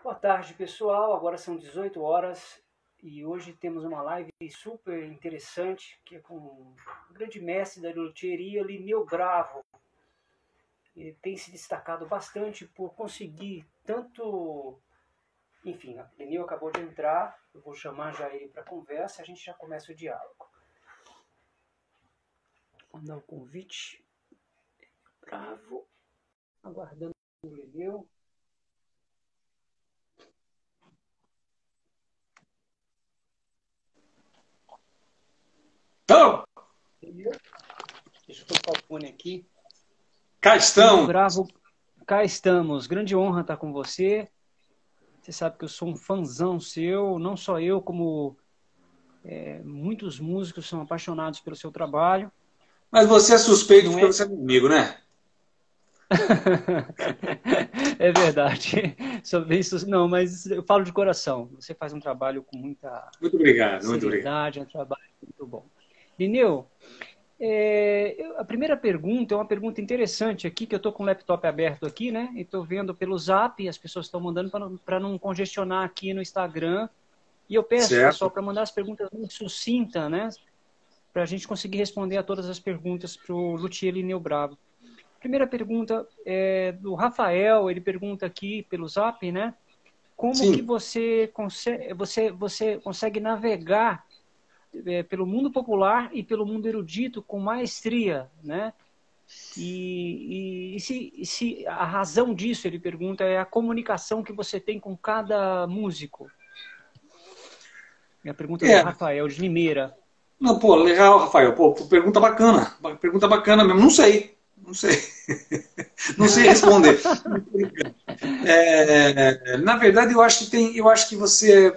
Boa tarde, pessoal. Agora são 18 horas e hoje temos uma live super interessante que é com o grande mestre da luthieria, Linneu Bravo. Ele tem se destacado bastante por conseguir tanto... Enfim, a Linneu acabou de entrar, eu vou chamar já ele para conversa e a gente já começa o diálogo. Vou mandar o convite. Bravo. Aguardando o Linneu. Então, Deixa eu tocar o fone aqui. cá estão. Bravo, cá estamos. Grande honra estar com você. Você sabe que eu sou um fãzão seu. Não só eu, como muitos músicos são apaixonados pelo seu trabalho. Mas você é suspeito Não é? porque você é meu amigo, né? É verdade. Não, mas eu falo de coração. Você faz um trabalho com muita Muito obrigado, muito obrigado. seriedade, é um trabalho muito bom. Linneu, a primeira pergunta é uma pergunta interessante aqui, que eu estou com o laptop aberto aqui, né? E estou vendo pelo Zap, as pessoas estão mandando para não congestionar aqui no Instagram. E eu peço, Certo. pessoal, para mandar as perguntas muito sucintas, né? Para a gente conseguir responder a todas as perguntas para o luthier Linneu Bravo. Primeira pergunta é do Rafael, ele pergunta aqui pelo Zap, né? Como Sim. que você consegue navegar pelo mundo popular e pelo mundo erudito com maestria, né? E se a razão disso, ele pergunta, é a comunicação que você tem com cada músico? É a pergunta do Rafael de Limeira. Não, pô, legal, Rafael. Pô, pergunta bacana. Pergunta bacana mesmo. Não sei. Não sei. Não sei responder. Na verdade, eu acho que você...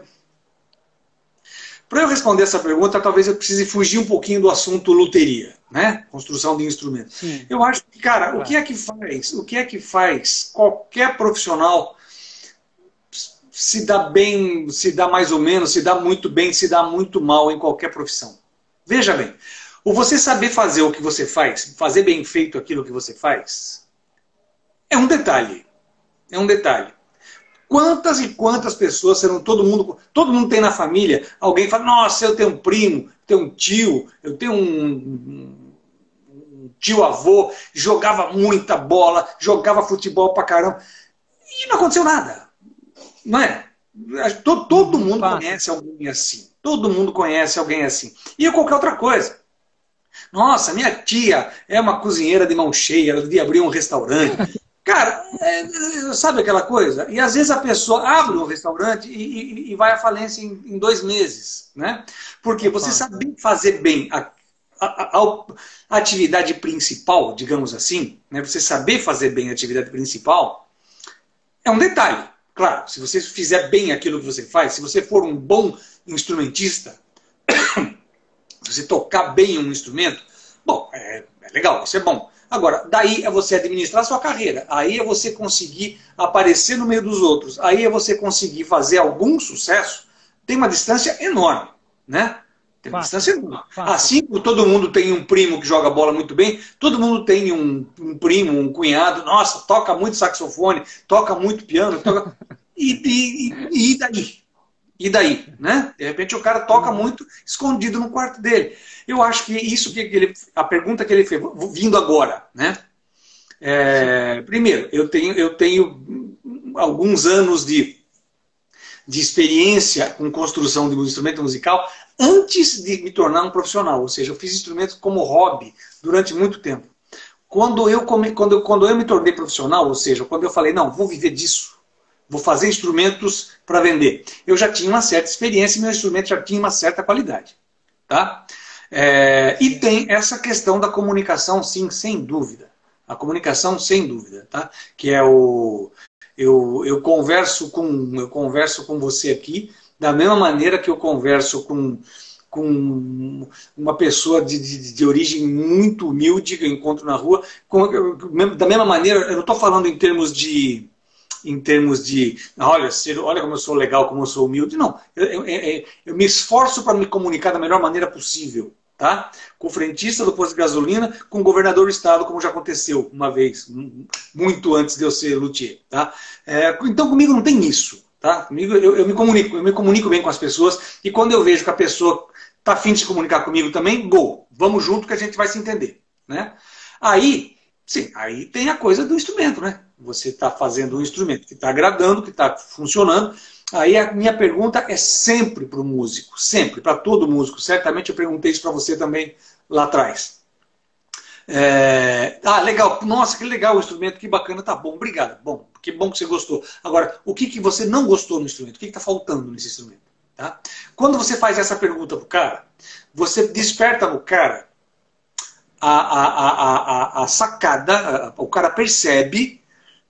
Para eu responder essa pergunta, talvez eu precise fugir um pouquinho do assunto luteria, né? Construção de instrumentos. Sim. Eu acho que, cara, o que é que faz qualquer profissional se dá bem, se dá mais ou menos, se dá muito bem, se dá muito mal em qualquer profissão? Veja bem, o você saber fazer o que você faz, fazer bem feito aquilo que você faz, é um detalhe. É um detalhe. Quantas e quantas pessoas serão todo mundo tem na família, alguém fala, nossa, eu tenho um primo, eu tenho um tio, eu tenho um tio-avô, jogava muita bola, jogava futebol pra caramba, e não aconteceu nada. Não é? Todo mundo conhece alguém assim. Todo mundo conhece alguém assim. E qualquer outra coisa. Nossa, minha tia é uma cozinheira de mão cheia, ela devia abrir um restaurante. Cara, sabe aquela coisa? E às vezes a pessoa abre um restaurante e vai à falência em 2 meses. Né? Porque você saber fazer bem a atividade principal, digamos assim, né? Você saber fazer bem a atividade principal é um detalhe. Claro, se você fizer bem aquilo que você faz, se você for um bom instrumentista, se você tocar bem um instrumento, bom, é legal, isso é bom. Agora, daí é você administrar a sua carreira, aí é você conseguir aparecer no meio dos outros, aí é você conseguir fazer algum sucesso, tem uma distância enorme, né? Tem uma distância enorme. Assim como todo mundo tem um primo que joga bola muito bem, todo mundo tem um primo, um cunhado, nossa, toca muito saxofone, toca muito piano, toca... E daí? E daí? Né? De repente o cara toca muito escondido no quarto dele. Eu acho que isso a pergunta que ele fez, vindo agora, né? Primeiro, eu tenho alguns anos de experiência com construção de um instrumento musical antes de me tornar um profissional. Ou seja, eu fiz instrumentos como hobby durante muito tempo. Quando eu me tornei profissional, ou seja, quando eu falei, não, vou viver disso, vou fazer instrumentos para vender, eu já tinha uma certa experiência e meu instrumento já tinha uma certa qualidade. Tá? E tem essa questão da comunicação, sim, sem dúvida. A comunicação, sem dúvida. Tá? Que é eu converso com você aqui da mesma maneira que eu converso com uma pessoa de origem muito humilde que eu encontro na rua. Da mesma maneira, eu não estou falando em termos de olha como eu sou legal, como eu sou humilde. Não, eu me esforço para me comunicar da melhor maneira possível. Tá? Com o frentista do posto de gasolina, com o governador do estado, como já aconteceu uma vez, muito antes de eu ser luthier. Tá? Então comigo não tem isso. Tá? Comigo, eu me comunico bem com as pessoas, e quando eu vejo que a pessoa está afim de se comunicar comigo também, vamos junto que a gente vai se entender. Né? Aí, sim, aí tem a coisa do instrumento, né? Você está fazendo um instrumento que está agradando, que está funcionando. Aí a minha pergunta é sempre para o músico, sempre, para todo músico. Certamente eu perguntei isso para você também lá atrás. Legal, nossa, que legal o instrumento, que bacana, tá bom, obrigado. Bom, que bom que você gostou. Agora, o que você não gostou no instrumento? O que está faltando nesse instrumento? Tá? Quando você faz essa pergunta pro cara, você desperta no cara a sacada, o cara percebe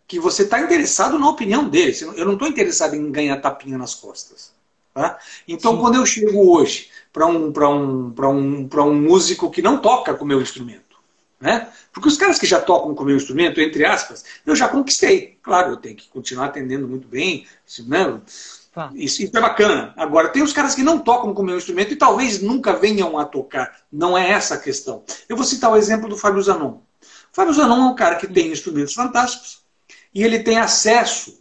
que você está interessado na opinião dele. Eu não estou interessado em ganhar tapinha nas costas. Tá? Então, quando eu chego hoje para um músico que não toca com o meu instrumento, né? Porque os caras que já tocam com o meu instrumento, entre aspas, eu já conquistei. Claro, eu tenho que continuar atendendo muito bem, né? Isso é bacana. Agora, tem os caras que não tocam com o meu instrumento e talvez nunca venham a tocar. Não é essa a questão. Eu vou citar o exemplo do Fábio Zanon. O Fábio Zanon é um cara que tem instrumentos fantásticos e ele tem acesso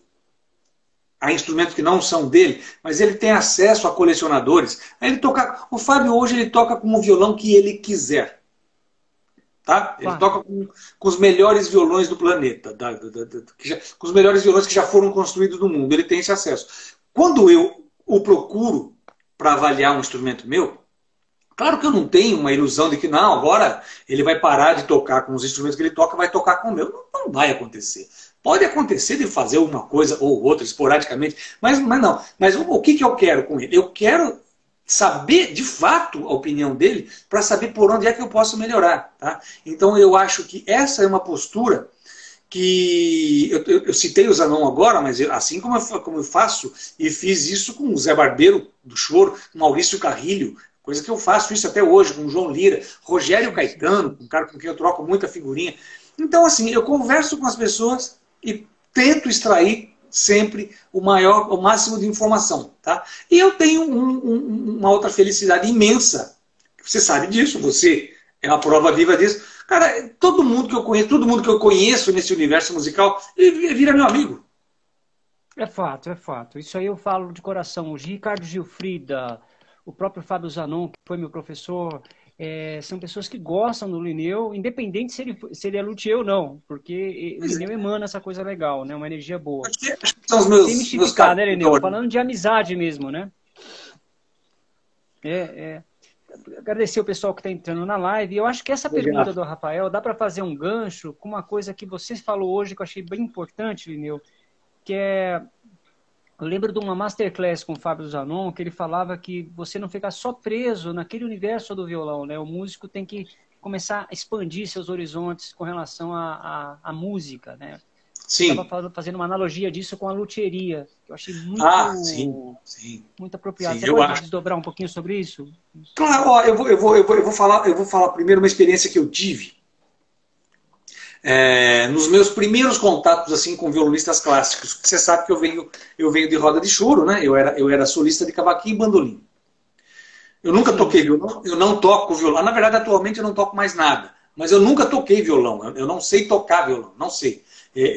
a instrumentos que não são dele, mas ele tem acesso a colecionadores. Aí o Fábio hoje ele toca com o violão que ele quiser. Tá? Ele toca com os melhores violões do planeta, com os melhores violões que já foram construídos no mundo. Ele tem esse acesso. Quando eu o procuro para avaliar um instrumento meu, claro que eu não tenho uma ilusão de que não, agora ele vai parar de tocar com os instrumentos que ele toca, vai tocar com o meu. Não vai acontecer. Pode acontecer de fazer uma coisa ou outra esporadicamente, mas não. Mas o que eu quero com ele? Eu quero saber de fato a opinião dele para saber por onde é que eu posso melhorar. Tá? Então eu acho que essa é uma postura que eu citei o Zanon agora, mas assim como eu faço e fiz isso com o Zé Barbeiro do Choro, com Maurício Carrilho, coisa que eu faço isso até hoje com o João Lira, Rogério Caetano, um cara com quem eu troco muita figurinha. Então assim, eu converso com as pessoas e tento extrair sempre o máximo de informação. Tá? E eu tenho uma outra felicidade imensa. Você sabe disso, você é uma prova viva disso. Cara, todo mundo que eu conheço nesse universo musical, ele vira meu amigo. É fato, é fato. Isso aí eu falo de coração. O Ricardo Gilfrida, o próprio Fábio Zanon, que foi meu professor, são pessoas que gostam do Linneu, independente se ele é luthier ou não, porque o Linneu emana essa coisa legal, né? Uma energia boa. Acho que são os meus, sem mistificar, né, Linneu? Falando de amizade mesmo, né? Agradecer o pessoal que está entrando na live. Eu acho que essa pergunta do Rafael dá para fazer um gancho com uma coisa que você falou hoje que eu achei bem importante, Linneu, que é... Eu lembro de uma masterclass com o Fábio Zanon, que ele falava que você não fica só preso naquele universo do violão, né? O músico tem que começar a expandir seus horizontes com relação à música, né? Sim. Estava fazendo uma analogia disso com a luthieria, que eu achei muito, muito apropriado. Sim, você pode desdobrar um pouquinho sobre isso? Claro, ó, eu vou falar primeiro uma experiência que eu tive. Nos meus primeiros contatos assim com violonistas clássicos, você sabe que eu venho de roda de choro, né? Eu era solista de cavaquinho e bandolim. Eu nunca toquei violão, eu não toco violão. Na verdade, atualmente eu não toco mais nada, mas eu nunca toquei violão. Eu não sei tocar violão, não sei.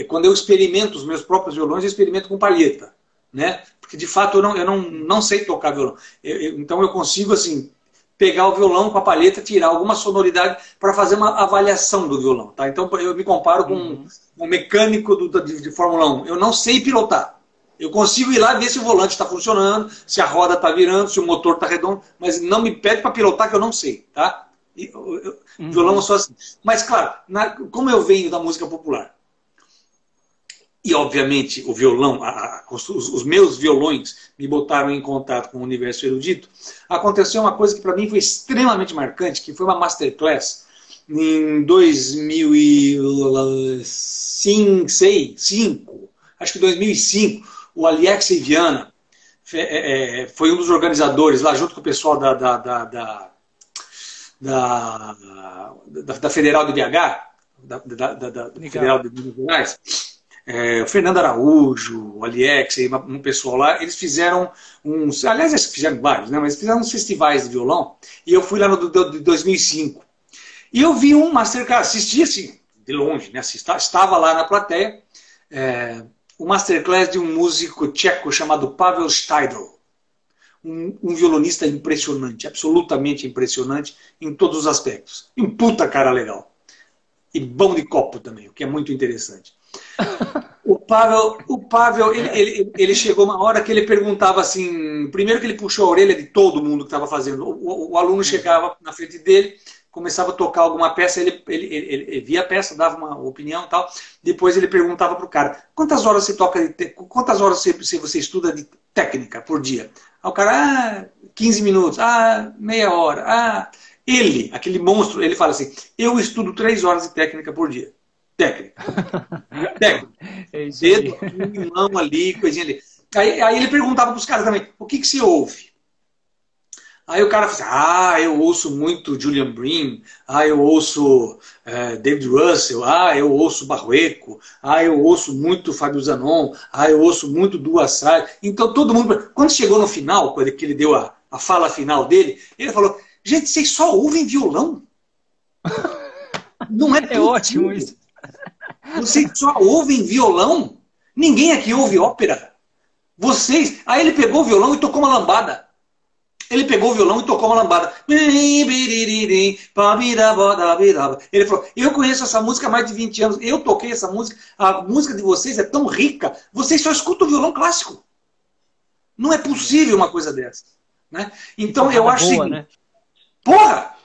Quando eu experimento os meus próprios violões, eu experimento com palheta, né? Porque de fato eu não sei tocar violão. Então eu consigo assim pegar o violão com a palheta, tirar alguma sonoridade para fazer uma avaliação do violão. Tá? Então eu me comparo com um mecânico de Fórmula 1. Eu não sei pilotar. Eu consigo ir lá ver se o volante está funcionando, se a roda está virando, se o motor está redondo, mas não me pede para pilotar que eu não sei. Tá? Violão é só assim. Mas claro, como eu venho da música popular, e obviamente o violão, os meus violões me botaram em contato com o universo erudito, aconteceu uma coisa que para mim foi extremamente marcante, que foi uma masterclass em 2005, acho que 2005, o Alexei Viana foi um dos organizadores lá junto com o pessoal da Federal de BH, da Federal de Minas Gerais. O Fernando Araújo, o Alexei, um pessoal lá, eles fizeram aliás, eles fizeram vários, né? Mas fizeram uns festivais de violão, e eu fui lá no de 2005. E eu vi um masterclass, assisti assim, de longe, né? Estava lá na plateia, o masterclass de um músico tcheco chamado Pavel Steidl. Um violonista impressionante, absolutamente impressionante em todos os aspectos. E um puta cara legal. E bom de copo também, o que é muito interessante. O Pavel ele chegou uma hora que ele perguntava assim, primeiro que ele puxou a orelha de todo mundo que estava fazendo. O aluno chegava na frente dele, começava a tocar alguma peça, ele via a peça, dava uma opinião e tal. Depois ele perguntava para o cara, quantas horas você estuda de técnica por dia? Aí o cara, 15 minutos, meia hora, Ele, aquele monstro, ele fala assim, eu estudo 3 horas de técnica por dia. Técnica. Técnica. Dedo aqui, mão ali, coisinha ali. Aí ele perguntava para os caras também, o que você ouve? Aí o cara fala assim, eu ouço muito Julian Bream, eu ouço David Russell, eu ouço Barrueco, eu ouço muito Fábio Zanon, eu ouço muito Dua Salles. Então todo mundo, quando chegou no final, quando ele deu a fala final dele, ele falou, gente, vocês só ouvem violão? Não é possível. Ótimo isso. Vocês só ouvem violão? Ninguém aqui ouve ópera. Vocês... Aí ele pegou o violão e tocou uma lambada. Ele falou, eu conheço essa música há mais de 20 anos, eu toquei essa música, a música de vocês é tão rica, vocês só escutam o violão clássico. Não é possível uma coisa dessa. Né? Então eu acho boa, assim, né? Porra!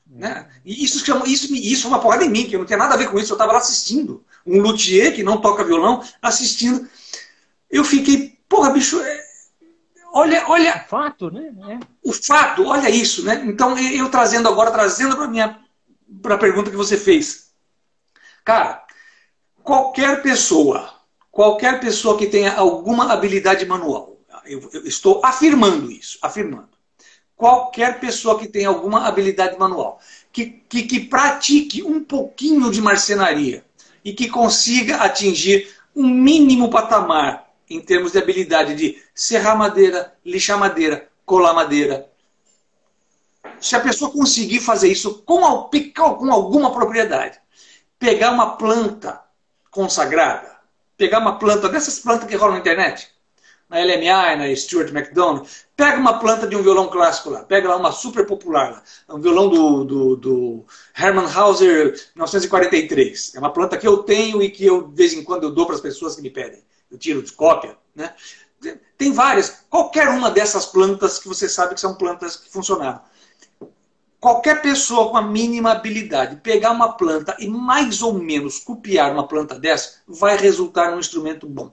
Né? E isso é uma porrada em mim, que eu não tinha nada a ver com isso, eu estava lá assistindo. Um luthier que não toca violão, assistindo. Eu fiquei, porra, bicho, olha... O fato, né? O fato, olha isso, né? Então, eu trazendo para a pergunta que você fez. Cara, qualquer pessoa que tenha alguma habilidade manual, eu estou afirmando isso, qualquer pessoa que tenha alguma habilidade manual, que pratique um pouquinho de marcenaria e que consiga atingir um mínimo patamar em termos de habilidade de serrar madeira, lixar madeira, colar madeira. Se a pessoa conseguir fazer isso com alguma propriedade, pegar uma planta consagrada, pegar uma planta dessas plantas que rolam na internet, na LMI, na Stuart McDonald, pega uma planta de um violão clássico lá, pega lá uma super popular lá, um violão do Hermann Hauser 1943. É uma planta que eu tenho e que eu, de vez em quando, eu dou para as pessoas que me pedem. Eu tiro de cópia, né? Tem várias. Qualquer uma dessas plantas que você sabe que são plantas que funcionaram. Qualquer pessoa com a mínima habilidade pegar uma planta e mais ou menos copiar uma planta dessa, vai resultar num instrumento bom.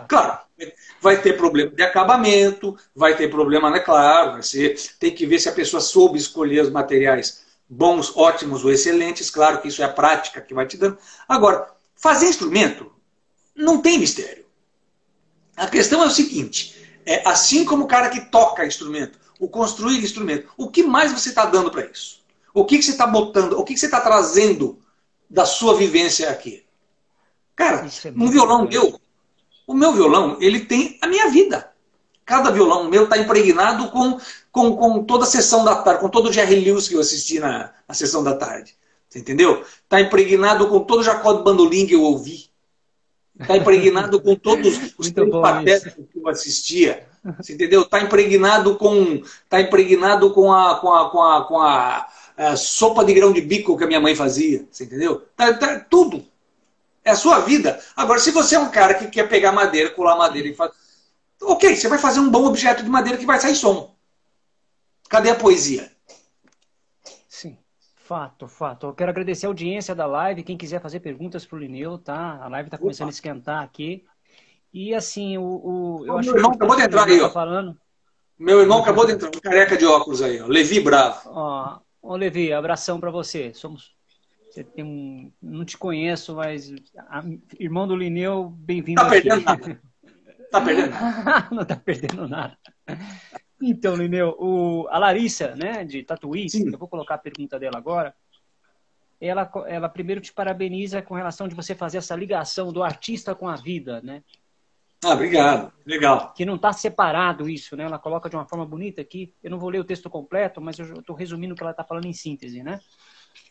Claro, vai ter problema de acabamento, vai ter problema, né? Claro, tem que ver se a pessoa soube escolher os materiais bons, ótimos ou excelentes. Claro que isso é a prática que vai te dando. Agora, fazer instrumento não tem mistério. A questão é o seguinte, assim como o cara que toca instrumento, o construir instrumento, o que mais você está dando para isso? O que você está botando, o que você está trazendo da sua vivência aqui? Cara, um violão meu, o meu violão, ele tem a minha vida. Cada violão meu está impregnado com toda a sessão da tarde, com todo o Jerry Lewis que eu assisti na sessão da tarde. Você entendeu? Está impregnado com todo o Jacó de Bandolim que eu ouvi. Está impregnado com todos os três patéticos que eu assistia. Você entendeu? Está impregnado com a sopa de grão de bico que a minha mãe fazia. Você entendeu? Tá tudo. É a sua vida. Agora, se você é um cara que quer pegar madeira, colar madeira e fazer... Ok, você vai fazer um bom objeto de madeira que vai sair som. Cadê a poesia? Sim, fato. Eu quero agradecer a audiência da live. Quem quiser fazer perguntas para o Lineu, tá? A live está começando a esquentar aqui. E assim, eu acho que... Meu irmão acabou de entrar aí, ó. Falando... Meu irmão acabou de entrar, um careca de óculos aí, ó. Levi Bravo. Ó, Levi, abração para você. Não te conheço, mas irmão do Lineu, bem-vindo aqui. Perdendo nada. Tá perdendo? Não tá perdendo nada. Então, Lineu, a Larissa, né, de Tatuí, sim, eu vou colocar a pergunta dela agora. Ela primeiro te parabeniza com relação de você fazer essa ligação do artista com a vida, né? Obrigado. Legal. Que não está separado isso, né? Ela coloca de uma forma bonita aqui. Eu não vou ler o texto completo, mas eu estou resumindo o que ela está falando em síntese, né?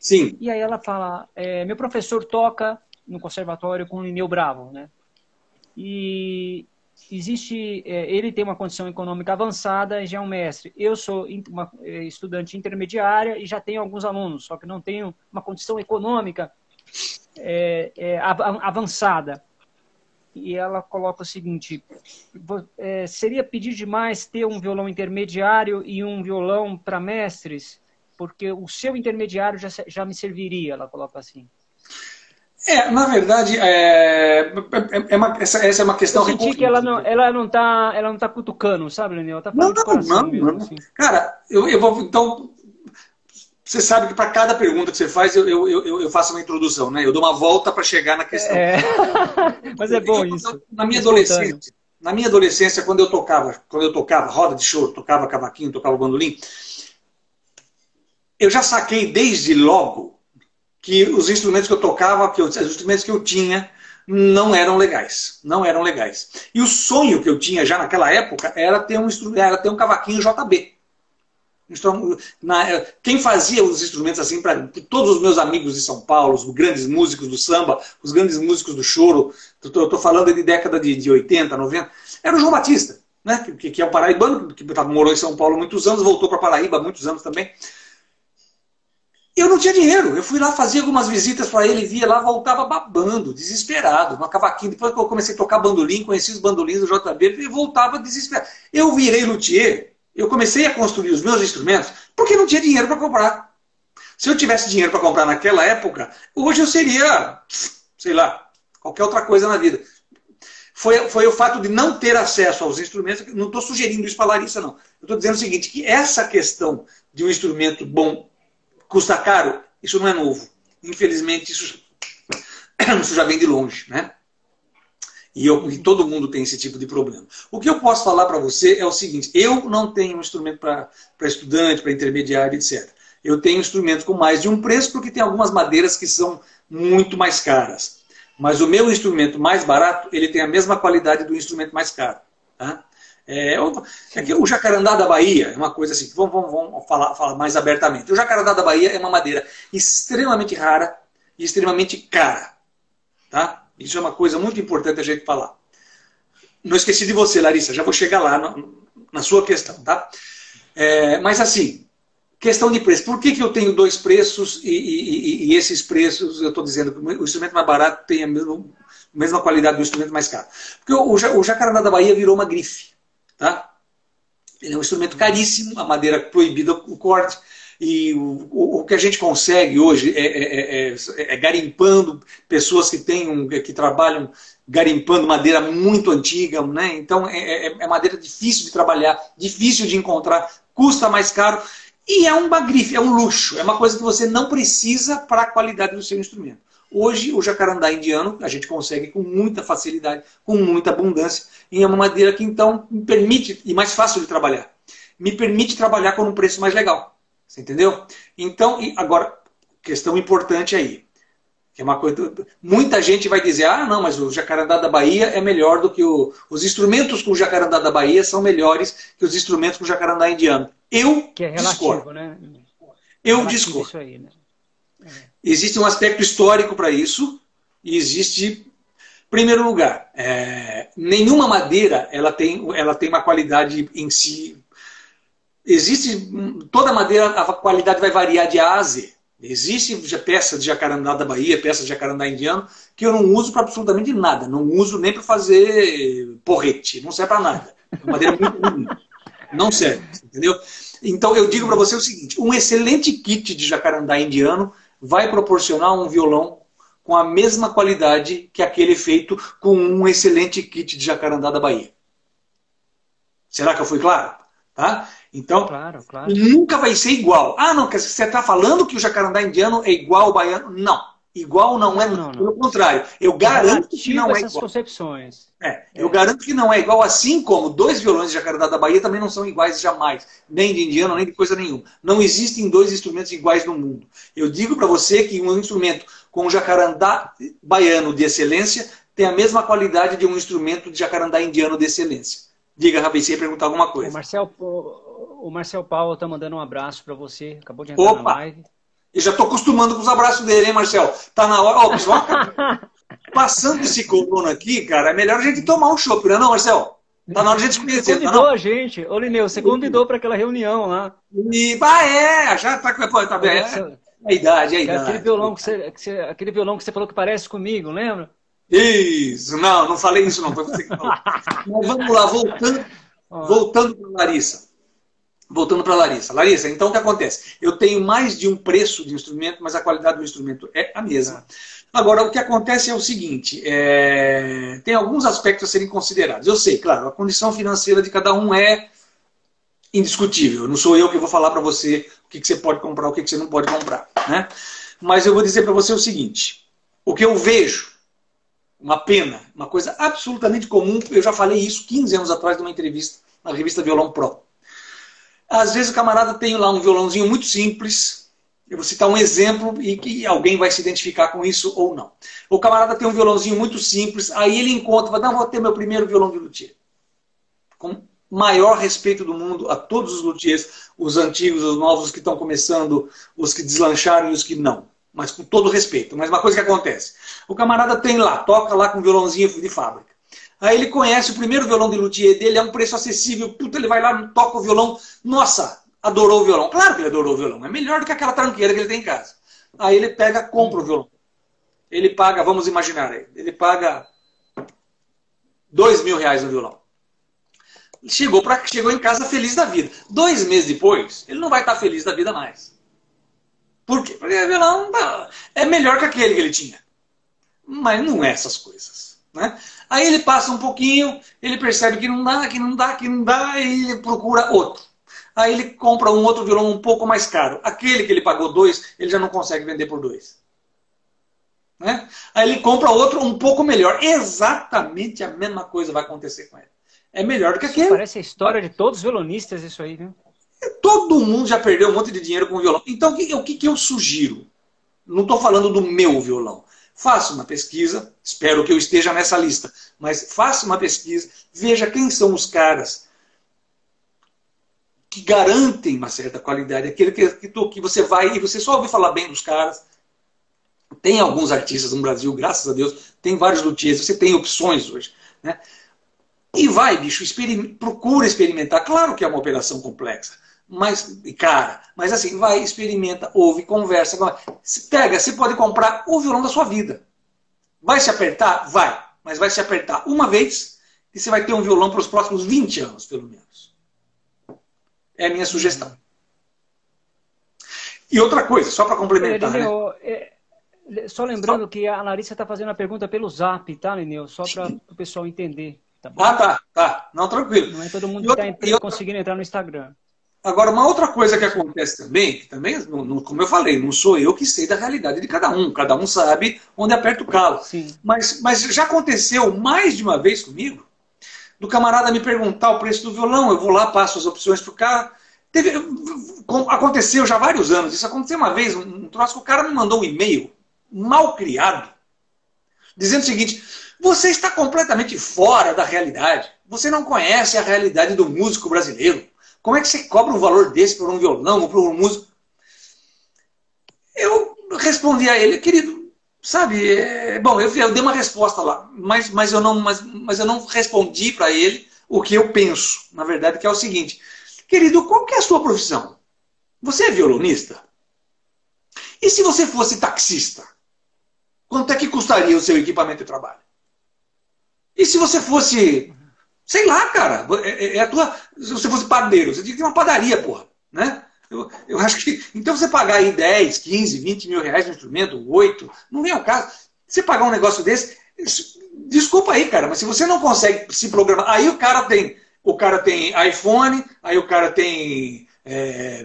Sim. E aí ela fala, meu professor toca no conservatório com o Lineu Bravo, né? E existe, ele tem uma condição econômica avançada e já é um mestre. Eu sou uma estudante intermediária e já tenho alguns alunos, só que não tenho uma condição econômica avançada. E ela coloca o seguinte, seria pedir demais ter um violão intermediário e um violão para mestres? Porque o seu intermediário já me serviria, ela coloca assim. Na verdade, essa é uma questão eu senti recorrente. Que ela não tá cutucando, sabe, Leonel? Ela tá falando de coração mesmo. Não. Assim. Cara, eu vou, então, você sabe que para cada pergunta que você faz, eu faço uma introdução, né? Eu dou uma volta para chegar na questão. Mas é bom isso. Na minha adolescência, quando eu tocava roda de choro, tocava cavaquinho, tocava bandolim, eu já saquei desde logo que os instrumentos que eu tocava, os instrumentos que eu tinha, não eram legais. Não eram legais. E o sonho que eu tinha já naquela época era ter um cavaquinho JB. Quem fazia os instrumentos assim para todos os meus amigos de São Paulo, os grandes músicos do samba, os grandes músicos do choro, estou falando de década de 80, 90, era o João Batista, né? que é um paraibano, que morou em São Paulo há muitos anos, voltou para Paraíba há muitos anos também. Eu não tinha dinheiro, eu fui lá, fazia algumas visitas para ele, via lá, voltava babando, desesperado, no cavaquinho. Depois que eu comecei a tocar bandolim, conheci os bandolins do JB, e voltava desesperado. Eu virei luthier. Eu comecei a construir os meus instrumentos porque não tinha dinheiro para comprar. Se eu tivesse dinheiro para comprar naquela época, hoje eu seria, sei lá, qualquer outra coisa na vida. Foi o fato de não ter acesso aos instrumentos, não estou sugerindo isso para a Larissa, não. Eu estou dizendo o seguinte, que essa questão de um instrumento bom custa caro, isso não é novo. Infelizmente, isso já vem de longe, né? E todo mundo tem esse tipo de problema. O que eu posso falar para você é o seguinte, eu não tenho um instrumento para estudante, para intermediário, etc. Eu tenho instrumentos com mais de um preço, porque tem algumas madeiras que são muito mais caras. Mas o meu instrumento mais barato, ele tem a mesma qualidade do instrumento mais caro. Tá? O jacarandá da Bahia é uma coisa assim, vamos falar mais abertamente. O jacarandá da Bahia é uma madeira extremamente rara e extremamente cara. Tá? Isso é uma coisa muito importante a gente falar. Não esqueci de você, Larissa, já vou chegar lá na sua questão, tá? Mas assim, questão de preço. Por que eu tenho dois preços e esses preços, eu estou dizendo que o instrumento mais barato tem a mesma qualidade do instrumento mais caro? Porque o jacarandá da Bahia virou uma grife, tá? Ele é um instrumento caríssimo, a madeira proibida o corte. E o que a gente consegue hoje é garimpando pessoas que trabalham garimpando madeira muito antiga, né? Então é madeira difícil de trabalhar, difícil de encontrar, custa mais caro e é uma grife, é um luxo, é uma coisa que você não precisa para a qualidade do seu instrumento. Hoje o jacarandá indiano a gente consegue com muita facilidade, com muita abundância, e é uma madeira que então me permite, e mais fácil de trabalhar, me permite trabalhar com um preço mais legal. Você entendeu? Então, agora, questão importante aí. Que é uma coisa, muita gente vai dizer, não, mas o jacarandá da Bahia é melhor do que os instrumentos com o jacarandá da Bahia são melhores que os instrumentos com o jacarandá indiano. Eu que é relativo, discordo. Né? Eu discordo. Isso aí, né? Existe um aspecto histórico para isso e existe, em primeiro lugar, nenhuma madeira ela tem uma qualidade em si. Existe, toda madeira, a qualidade vai variar de A a Z. Existe peça de jacarandá da Bahia, peça de jacarandá indiano, que eu não uso para absolutamente nada. Não uso nem para fazer porrete. Não serve para nada. É uma madeira muito ruim. Não serve, entendeu? Então eu digo para você o seguinte, um excelente kit de jacarandá indiano vai proporcionar um violão com a mesma qualidade que aquele feito com um excelente kit de jacarandá da Bahia. Será que eu fui claro? Tá? Então, claro. Nunca vai ser igual. Não, você está falando que o jacarandá indiano é igual ao baiano? Não. Igual não é, não. Pelo contrário. Eu garanto que não é igual. Concepções. Eu garanto que não é igual, assim como dois violões de jacarandá da Bahia também não são iguais jamais. Nem de indiano, nem de coisa nenhuma. Não existem dois instrumentos iguais no mundo. Eu digo para você que um instrumento com um jacarandá baiano de excelência tem a mesma qualidade de um instrumento de jacarandá indiano de excelência. Diga, Rabi, você ia perguntar alguma coisa. O Marcel Paulo está mandando um abraço para você. Acabou de entrar na live. Eu já estou acostumando com os abraços dele, hein, Marcelo? Tá na hora. Ó, pessoal, passando esse corona aqui, cara, é melhor a gente tomar um chopp, não é não, Marcelo? Tá na hora de a gente conhecer, Você convidou a gente. Ô, Lineu, você convidou para aquela reunião lá. Já tá, tá bem. É a idade, é a idade. Aquele violão que você falou que parece comigo, lembra? Isso, não falei isso não, foi você que falou. Mas vamos lá, voltando para Larissa. Voltando para Larissa. Larissa, então o que acontece? Eu tenho mais de um preço de instrumento, mas a qualidade do instrumento é a mesma. Agora, o que acontece é o seguinte, tem alguns aspectos a serem considerados. Eu sei, claro, a condição financeira de cada um é indiscutível. Não sou eu que vou falar para você o que você pode comprar, o que você não pode comprar. Né? Mas eu vou dizer para você o seguinte, o que eu vejo, uma pena, uma coisa absolutamente comum, eu já falei isso 15 anos atrás numa entrevista na revista Violão Pro. Às vezes o camarada tem lá um violãozinho muito simples, eu vou citar um exemplo e que alguém vai se identificar com isso ou não. O camarada tem um violãozinho muito simples, aí ele encontra, não, vou ter meu primeiro violão de luthier. Com maior respeito do mundo a todos os luthiers, os antigos, os novos, os que estão começando, os que deslancharam e os que não. Mas com todo respeito. Mas uma coisa que acontece, o camarada tem lá, toca lá com um violãozinho de fábrica. Aí ele conhece o primeiro violão de luthier dele, é um preço acessível, puta, ele vai lá, toca o violão, nossa, adorou o violão. Claro que ele adorou o violão, é melhor do que aquela tranqueira que ele tem em casa. Aí ele pega, compra o violão. Ele paga, vamos imaginar aí, ele paga R$2.000 no violão. Chegou em casa feliz da vida. 2 meses depois, ele não vai estar feliz da vida mais. Por quê? Porque o violão é melhor que aquele que ele tinha. Mas não é essas coisas. Né? Aí ele passa um pouquinho, ele percebe que não dá, e ele procura outro. Aí ele compra um outro violão um pouco mais caro. Aquele que ele pagou 2, ele já não consegue vender por 2. Né? Aí ele compra outro um pouco melhor. Exatamente a mesma coisa vai acontecer com ele. É melhor do que aquele. Parece a história de todos os violonistas isso aí, viu? Todo mundo já perdeu um monte de dinheiro com violão. Então o que eu sugiro? Não estou falando do meu violão. Faça uma pesquisa, espero que eu esteja nessa lista, mas faça uma pesquisa, veja quem são os caras que garantem uma certa qualidade, aquele que você vai e você só ouve falar bem dos caras. Tem alguns artistas no Brasil, graças a Deus, tem vários luthiers, você tem opções hoje. Né? E vai, bicho, procura experimentar. Claro que é uma operação complexa, mas assim, vai, experimenta, ouve, conversa. Você pode comprar o violão da sua vida. Vai se apertar? Vai. Mas vai se apertar uma vez e você vai ter um violão para os próximos 20 anos, pelo menos. É a minha sugestão. E outra coisa, só para complementar. Só lembrando que a Larissa está fazendo a pergunta pelo Zap, tá, Lineu? Só para o pessoal entender. Tá bom? Tá. Não, tranquilo. Não é todo mundo que está conseguindo entrar no Instagram. Agora, uma outra coisa que acontece também, que também, como eu falei, não sou eu que sei da realidade de cada um sabe onde aperta o calo. Sim. Mas já aconteceu mais de uma vez comigo, do camarada me perguntar o preço do violão, eu vou lá, passo as opções pro cara. Aconteceu já há vários anos, isso aconteceu uma vez, um troço que o cara me mandou um e-mail, mal criado, dizendo o seguinte: você está completamente fora da realidade, você não conhece a realidade do músico brasileiro. Como é que você cobra um valor desse por um violão ou por um músico? Eu respondi a ele, querido, sabe, bom, eu dei uma resposta lá, mas eu não respondi para ele o que eu penso, na verdade, que é o seguinte: querido, qual que é a sua profissão? Você é violonista? E se você fosse taxista? Quanto é que custaria o seu equipamento de trabalho? E se você fosse... Sei lá, cara, se você fosse padeiro, você tinha que ter uma padaria, porra, né? Eu acho que, então você pagar aí 10, 15, 20 mil reais no instrumento, 8, não vem ao caso. Você pagar um negócio desse, desculpa aí, cara, mas se você não consegue se programar, aí o cara tem iPhone, aí o cara tem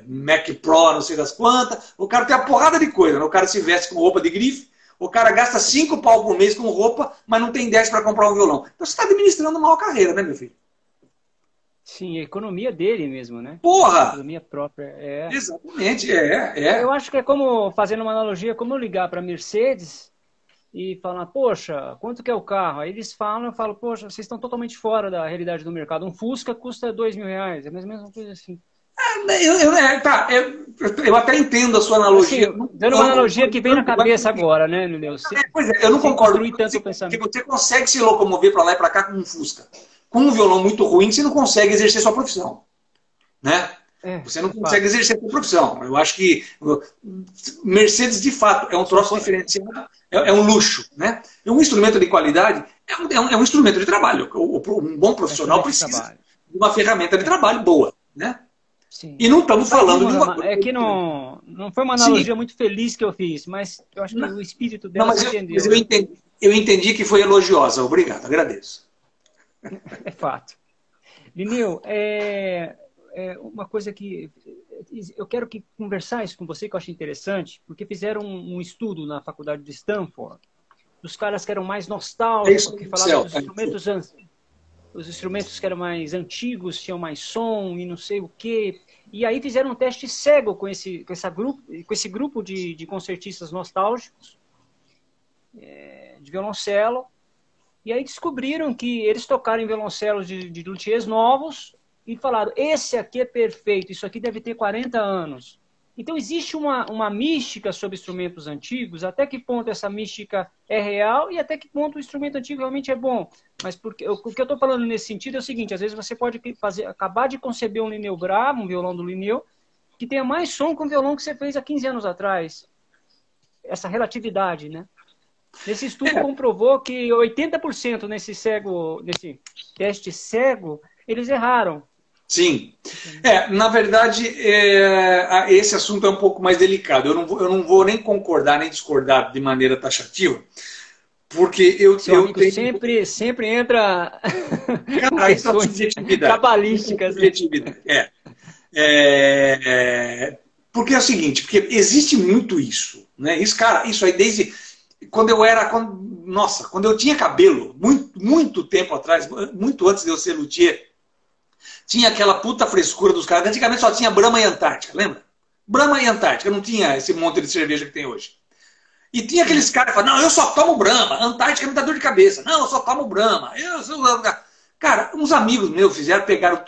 Mac Pro, não sei das quantas, o cara tem uma porrada de coisa, né? O cara se veste com roupa de grife, o cara gasta 5 pau por mês com roupa, mas não tem 10 para comprar um violão. Então você está administrando uma carreira, né, meu filho? Sim, a economia dele mesmo, né? Porra! A economia própria. Exatamente, Eu acho que é como, fazendo uma analogia, como eu ligar para a Mercedes e falar, poxa, quanto que é o carro? Aí eles falam, eu falo, poxa, vocês estão totalmente fora da realidade do mercado. Um Fusca custa R$2.000, é a mesma coisa assim. Eu até entendo a sua analogia. Assim, dando uma analogia que vem na cabeça agora, né, Lineu? Pois é, eu não concordo. Porque você consegue se locomover para lá e para cá com um Fusca. Com um violão muito ruim, você não consegue exercer sua profissão. Né? Você não consegue exercer a sua profissão. Eu acho que Mercedes, de fato, é um troço diferenciado, é um luxo. Né? E um instrumento de qualidade é um instrumento de trabalho. Um bom profissional precisa de uma ferramenta de trabalho boa. Né? Sim. E não estamos falando de uma... É que não foi uma analogia muito feliz que eu fiz, mas eu acho que o espírito dela entendeu. Mas eu entendi que foi elogiosa. Obrigado, agradeço. É fato. Lineu, uma coisa que eu quero conversar isso com você, que eu acho interessante, porque fizeram um estudo na faculdade de Stanford, dos caras que eram mais nostálgicos, que falavam dos os instrumentos que eram mais antigos, tinham mais som e não sei o quê. E aí fizeram um teste cego com esse grupo de concertistas nostálgicos, de violoncelo, e aí descobriram que eles tocaram em violoncelos de luthiers novos e falaram, esse aqui é perfeito, isso aqui deve ter 40 anos. Então existe uma mística sobre instrumentos antigos, até que ponto essa mística é real e até que ponto o instrumento antigo realmente é bom. Mas o que eu estou falando nesse sentido é o seguinte, às vezes você pode acabar de conceber um Lineu Bravo, um violão do Lineu, que tenha mais som que um violão que você fez há 15 anos atrás. Essa relatividade, né? Nesse estudo comprovou que 80% nesse teste cego, eles erraram. Sim. Na verdade, esse assunto é um pouco mais delicado. Eu não vou nem concordar, nem discordar de maneira taxativa, porque eu tenho... sempre entra questões cabalísticas. Porque é o seguinte, porque existe muito isso. Né? Isso aí desde... Quando eu tinha cabelo, muito tempo atrás, muito antes de eu ser luthier, tinha aquela puta frescura dos caras. Antigamente só tinha Brahma e Antártica, lembra? Brahma e Antártica, não tinha esse monte de cerveja que tem hoje. E tinha aqueles caras que falavam, não, eu só tomo Brahma, Antártica me dá dor de cabeça. Não, eu só tomo Brahma. Cara, uns amigos meus pegaram,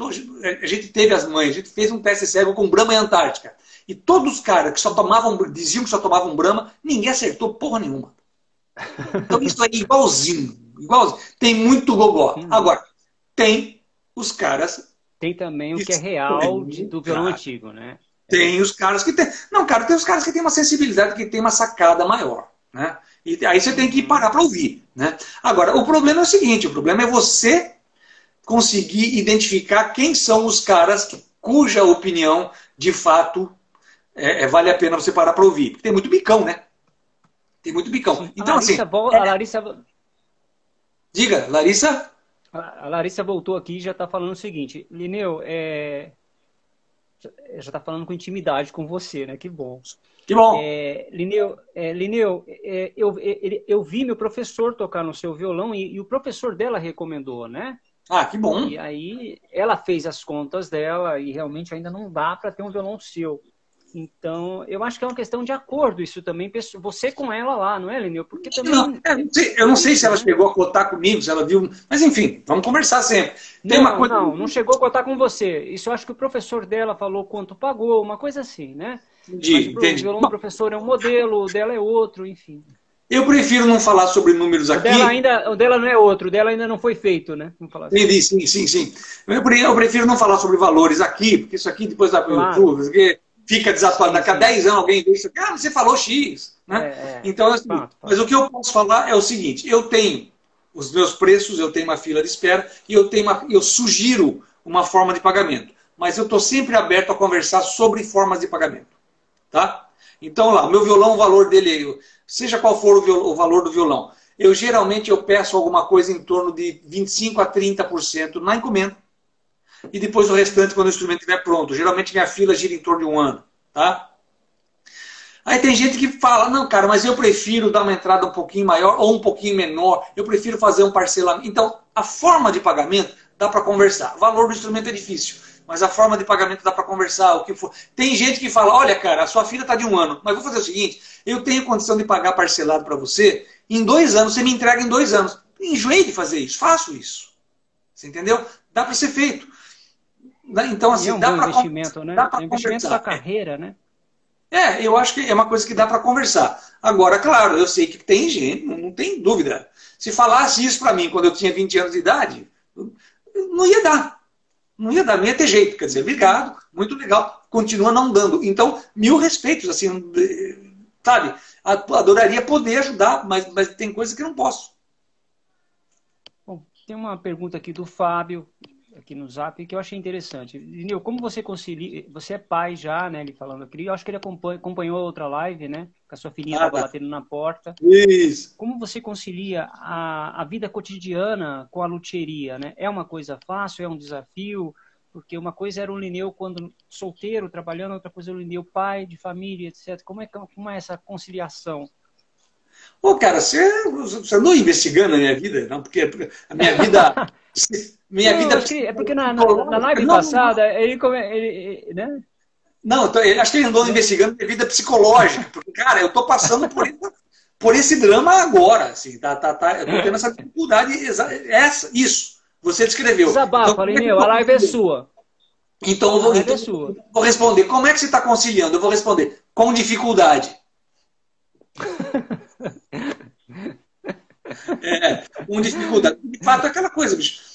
a gente teve as mães, a gente fez um teste cego com Brahma e Antártica. E todos os caras que diziam que só tomavam Brahma, ninguém acertou porra nenhuma. Então isso é igualzinho. Tem muito gogó. Agora, tem os caras... Tem também o que é real do violão antigo, né? Tem os caras que tem... Não, cara, tem os caras que têm uma sensibilidade, que tem uma sacada maior. Né? E aí você tem que parar para ouvir. Né? Agora, o problema é o seguinte, o problema é você conseguir identificar quem são os caras cuja opinião, de fato, vale a pena você parar para ouvir. Porque tem muito bicão, né? Tem muito bicão. Então, a Larissa... Diga, Larissa... A Larissa voltou aqui e já está falando o seguinte, Lineu, já está falando com intimidade com você, né? Que bom. Que bom. Lineu, eu vi meu professor tocar no seu violão e o professor dela recomendou, né? Ah, que bom. E aí ela fez as contas dela e realmente ainda não dá para ter um violão seu. Então, eu acho que é uma questão de acordo isso também, você com ela lá, não é, Lineu? Porque também... eu não sei se ela chegou a cotar comigo, se ela viu... Mas enfim, vamos conversar sempre. Não chegou a cotar com você. Isso eu acho que o professor dela falou quanto pagou, uma coisa assim, né? Entendi. O violão do professor é um modelo, o dela é outro, enfim. Eu prefiro não falar sobre números aqui. O dela não é outro, o dela ainda não foi feito, né? Vamos falar assim. Entendi, sim. Eu prefiro não falar sobre valores aqui, porque isso aqui depois dá para o YouTube, porque... Fica desatualizado. Daqui a 10 anos alguém diz, você falou X. Né? Então, assim, mas o que eu posso falar é o seguinte, eu tenho os meus preços, eu tenho uma fila de espera e eu sugiro uma forma de pagamento. Mas eu estou sempre aberto a conversar sobre formas de pagamento. Tá? Então, lá, o meu violão, o valor dele, seja qual for o valor do violão, geralmente eu peço alguma coisa em torno de 25% a 30% na encomenda. E depois o restante quando o instrumento estiver pronto. Geralmente minha fila gira em torno de 1 ano. Tá? Aí tem gente que fala, não, cara, mas eu prefiro dar uma entrada um pouquinho maior ou um pouquinho menor. Eu prefiro fazer um parcelamento. Então, a forma de pagamento dá para conversar. O valor do instrumento é difícil, mas a forma de pagamento dá para conversar. O que for. Tem gente que fala, olha, cara, a sua fila está de 1 ano, mas vou fazer o seguinte, eu tenho condição de pagar parcelado para você, em 2 anos, você me entrega em 2 anos. Enjoei de fazer isso, faço isso. Você entendeu? Dá para ser feito. Né? Então, assim, é um bom investimento, né? É um investimento da conversar. carreira, né? Eu acho que é uma coisa que dá para conversar. Agora, claro, eu sei que tem gente, não tem dúvida. Se falasse isso para mim quando eu tinha 20 anos de idade, não ia dar. Não ia dar, não ia ter jeito. Quer dizer, obrigado, muito legal, continua não dando. Então, mil respeitos, assim, sabe? Adoraria poder ajudar, mas tem coisa que não posso. Bom, tem uma pergunta aqui do Fábio, aqui no Zap, que eu achei interessante. Lineu, como você concilia... Você é pai já, né? Ele falando aqui. Eu acho que ele acompanhou a outra live, né? Que a sua filhinha estava batendo na porta. Isso. Como você concilia a vida cotidiana com a luthieria, né? É uma coisa fácil? É um desafio? Porque uma coisa era o Lineu quando solteiro, trabalhando, outra coisa era o Lineu pai, de família, etc. Como é essa conciliação? Ô, cara, você não investigando a minha vida, não? Porque a minha vida... Minha não, vida acho que é porque na live passada, ele, né? Não, acho que ele andou investigando minha vida psicológica. Porque, cara, eu tô passando por esse drama agora. Assim, eu tô tendo essa dificuldade. Isso. Você descreveu. Desabafa, Lineu, a live é sua. Então, vou responder. Como é que você está conciliando? Eu vou responder. Com dificuldade. Com dificuldade. De fato, é aquela coisa, bicho.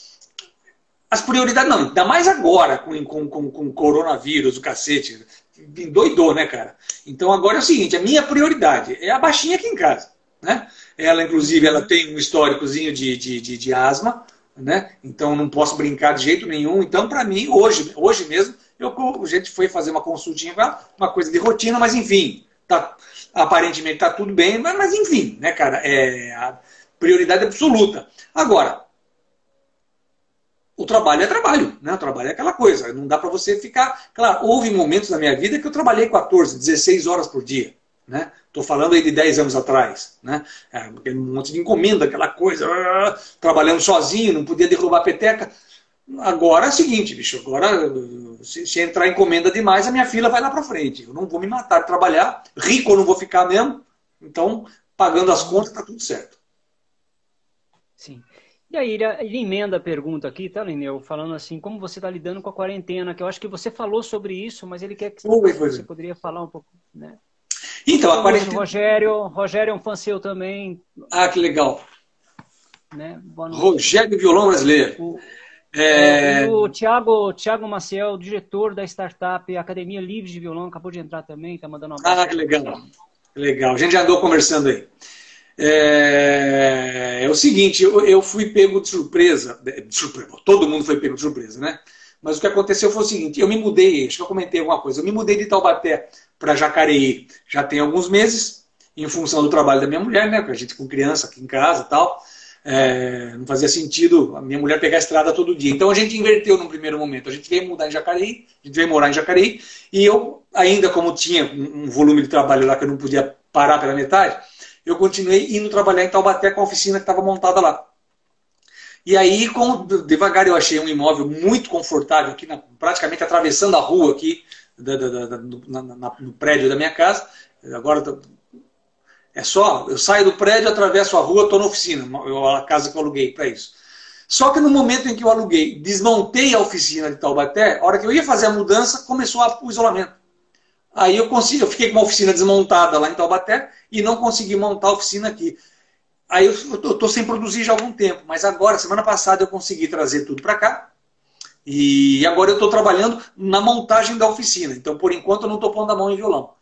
As prioridades, não, ainda mais agora, com coronavírus, o cacete. Endoidou, né, cara? Então agora é o seguinte, a minha prioridade é a baixinha aqui em casa. Né? Ela, inclusive, ela tem um históricozinho de asma, né? Então não posso brincar de jeito nenhum. Então, para mim, hoje mesmo, a gente foi fazer uma consultinha com ela, uma coisa de rotina, mas enfim, aparentemente está tudo bem, mas enfim, né, cara? É a prioridade absoluta. Agora, o trabalho é trabalho, né? O trabalho é aquela coisa, não dá para você ficar... Claro, houve momentos na minha vida que eu trabalhei 14, 16 horas por dia, né? Estou falando aí de 10 anos atrás, né? Aquele monte de encomenda, aquela coisa, trabalhando sozinho, não podia derrubar a peteca. Agora é o seguinte, bicho, agora se entrar encomenda demais, a minha fila vai lá para frente. Eu não vou me matar de trabalhar, rico eu não vou ficar mesmo, então, pagando as contas, tá tudo certo. Sim. E aí, ele emenda a pergunta aqui, tá, Lineu? Falando assim, como você está lidando com a quarentena, que eu acho que você falou sobre isso, mas ele quer que você poderia falar um pouco, né? Então, a quarentena... Rogério é um fã seu também. Ah, que legal. Né? Rogério Violão Brasileiro. E o Thiago Maciel, diretor da startup Academia Livre de Violão, acabou de entrar também, está mandando uma abraço. Ah, que legal. Legal. A gente já andou conversando aí. É o seguinte, eu fui pego de surpresa. Todo mundo foi pego de surpresa, né? Mas o que aconteceu foi o seguinte, eu me mudei, acho que eu comentei alguma coisa, eu me mudei de Taubaté para Jacareí já tem alguns meses, em função do trabalho da minha mulher, né? Com a gente com criança aqui em casa e tal. Não fazia sentido a minha mulher pegar a estrada todo dia. Então a gente inverteu num primeiro momento. A gente veio mudar em Jacareí, a gente veio morar em Jacareí, e eu, ainda como tinha um volume de trabalho lá que eu não podia parar pela metade, eu continuei indo trabalhar em Taubaté com a oficina que estava montada lá. E aí, devagar, eu achei um imóvel muito confortável, aqui praticamente atravessando a rua aqui, no prédio da minha casa. Agora é só, eu saio do prédio, atravesso a rua, estou na oficina, a casa que eu aluguei para isso. Só que no momento em que eu aluguei, desmontei a oficina de Taubaté, a hora que eu ia fazer a mudança, começou o isolamento. Aí eu fiquei com uma oficina desmontada lá em Taubaté e não consegui montar a oficina aqui. Aí eu estou sem produzir já há algum tempo, mas agora, semana passada, eu consegui trazer tudo para cá. E agora eu estou trabalhando na montagem da oficina. Então, por enquanto, eu não estou pondo a mão em violão.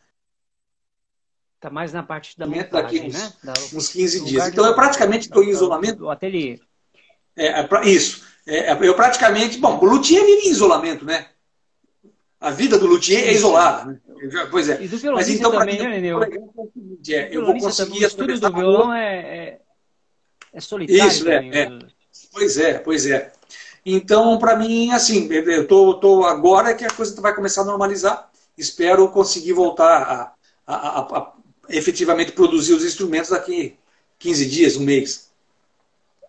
Está mais na parte da montagem, daqui né? Uns 15 dias. Então, eu praticamente estou em isolamento. Do ateliê. Isso. Eu praticamente... Bom, o luthier vive em isolamento, né? A vida do luthier é isolada, né? Pois é. E do violonista mas, então, também, né, Lineu? Eu vou conseguir... O estudo do violão é solitário. Isso, Pois é. Então, para mim, assim, eu tô agora que a coisa vai começar a normalizar. Espero conseguir voltar a efetivamente produzir os instrumentos daqui 15 dias, um mês.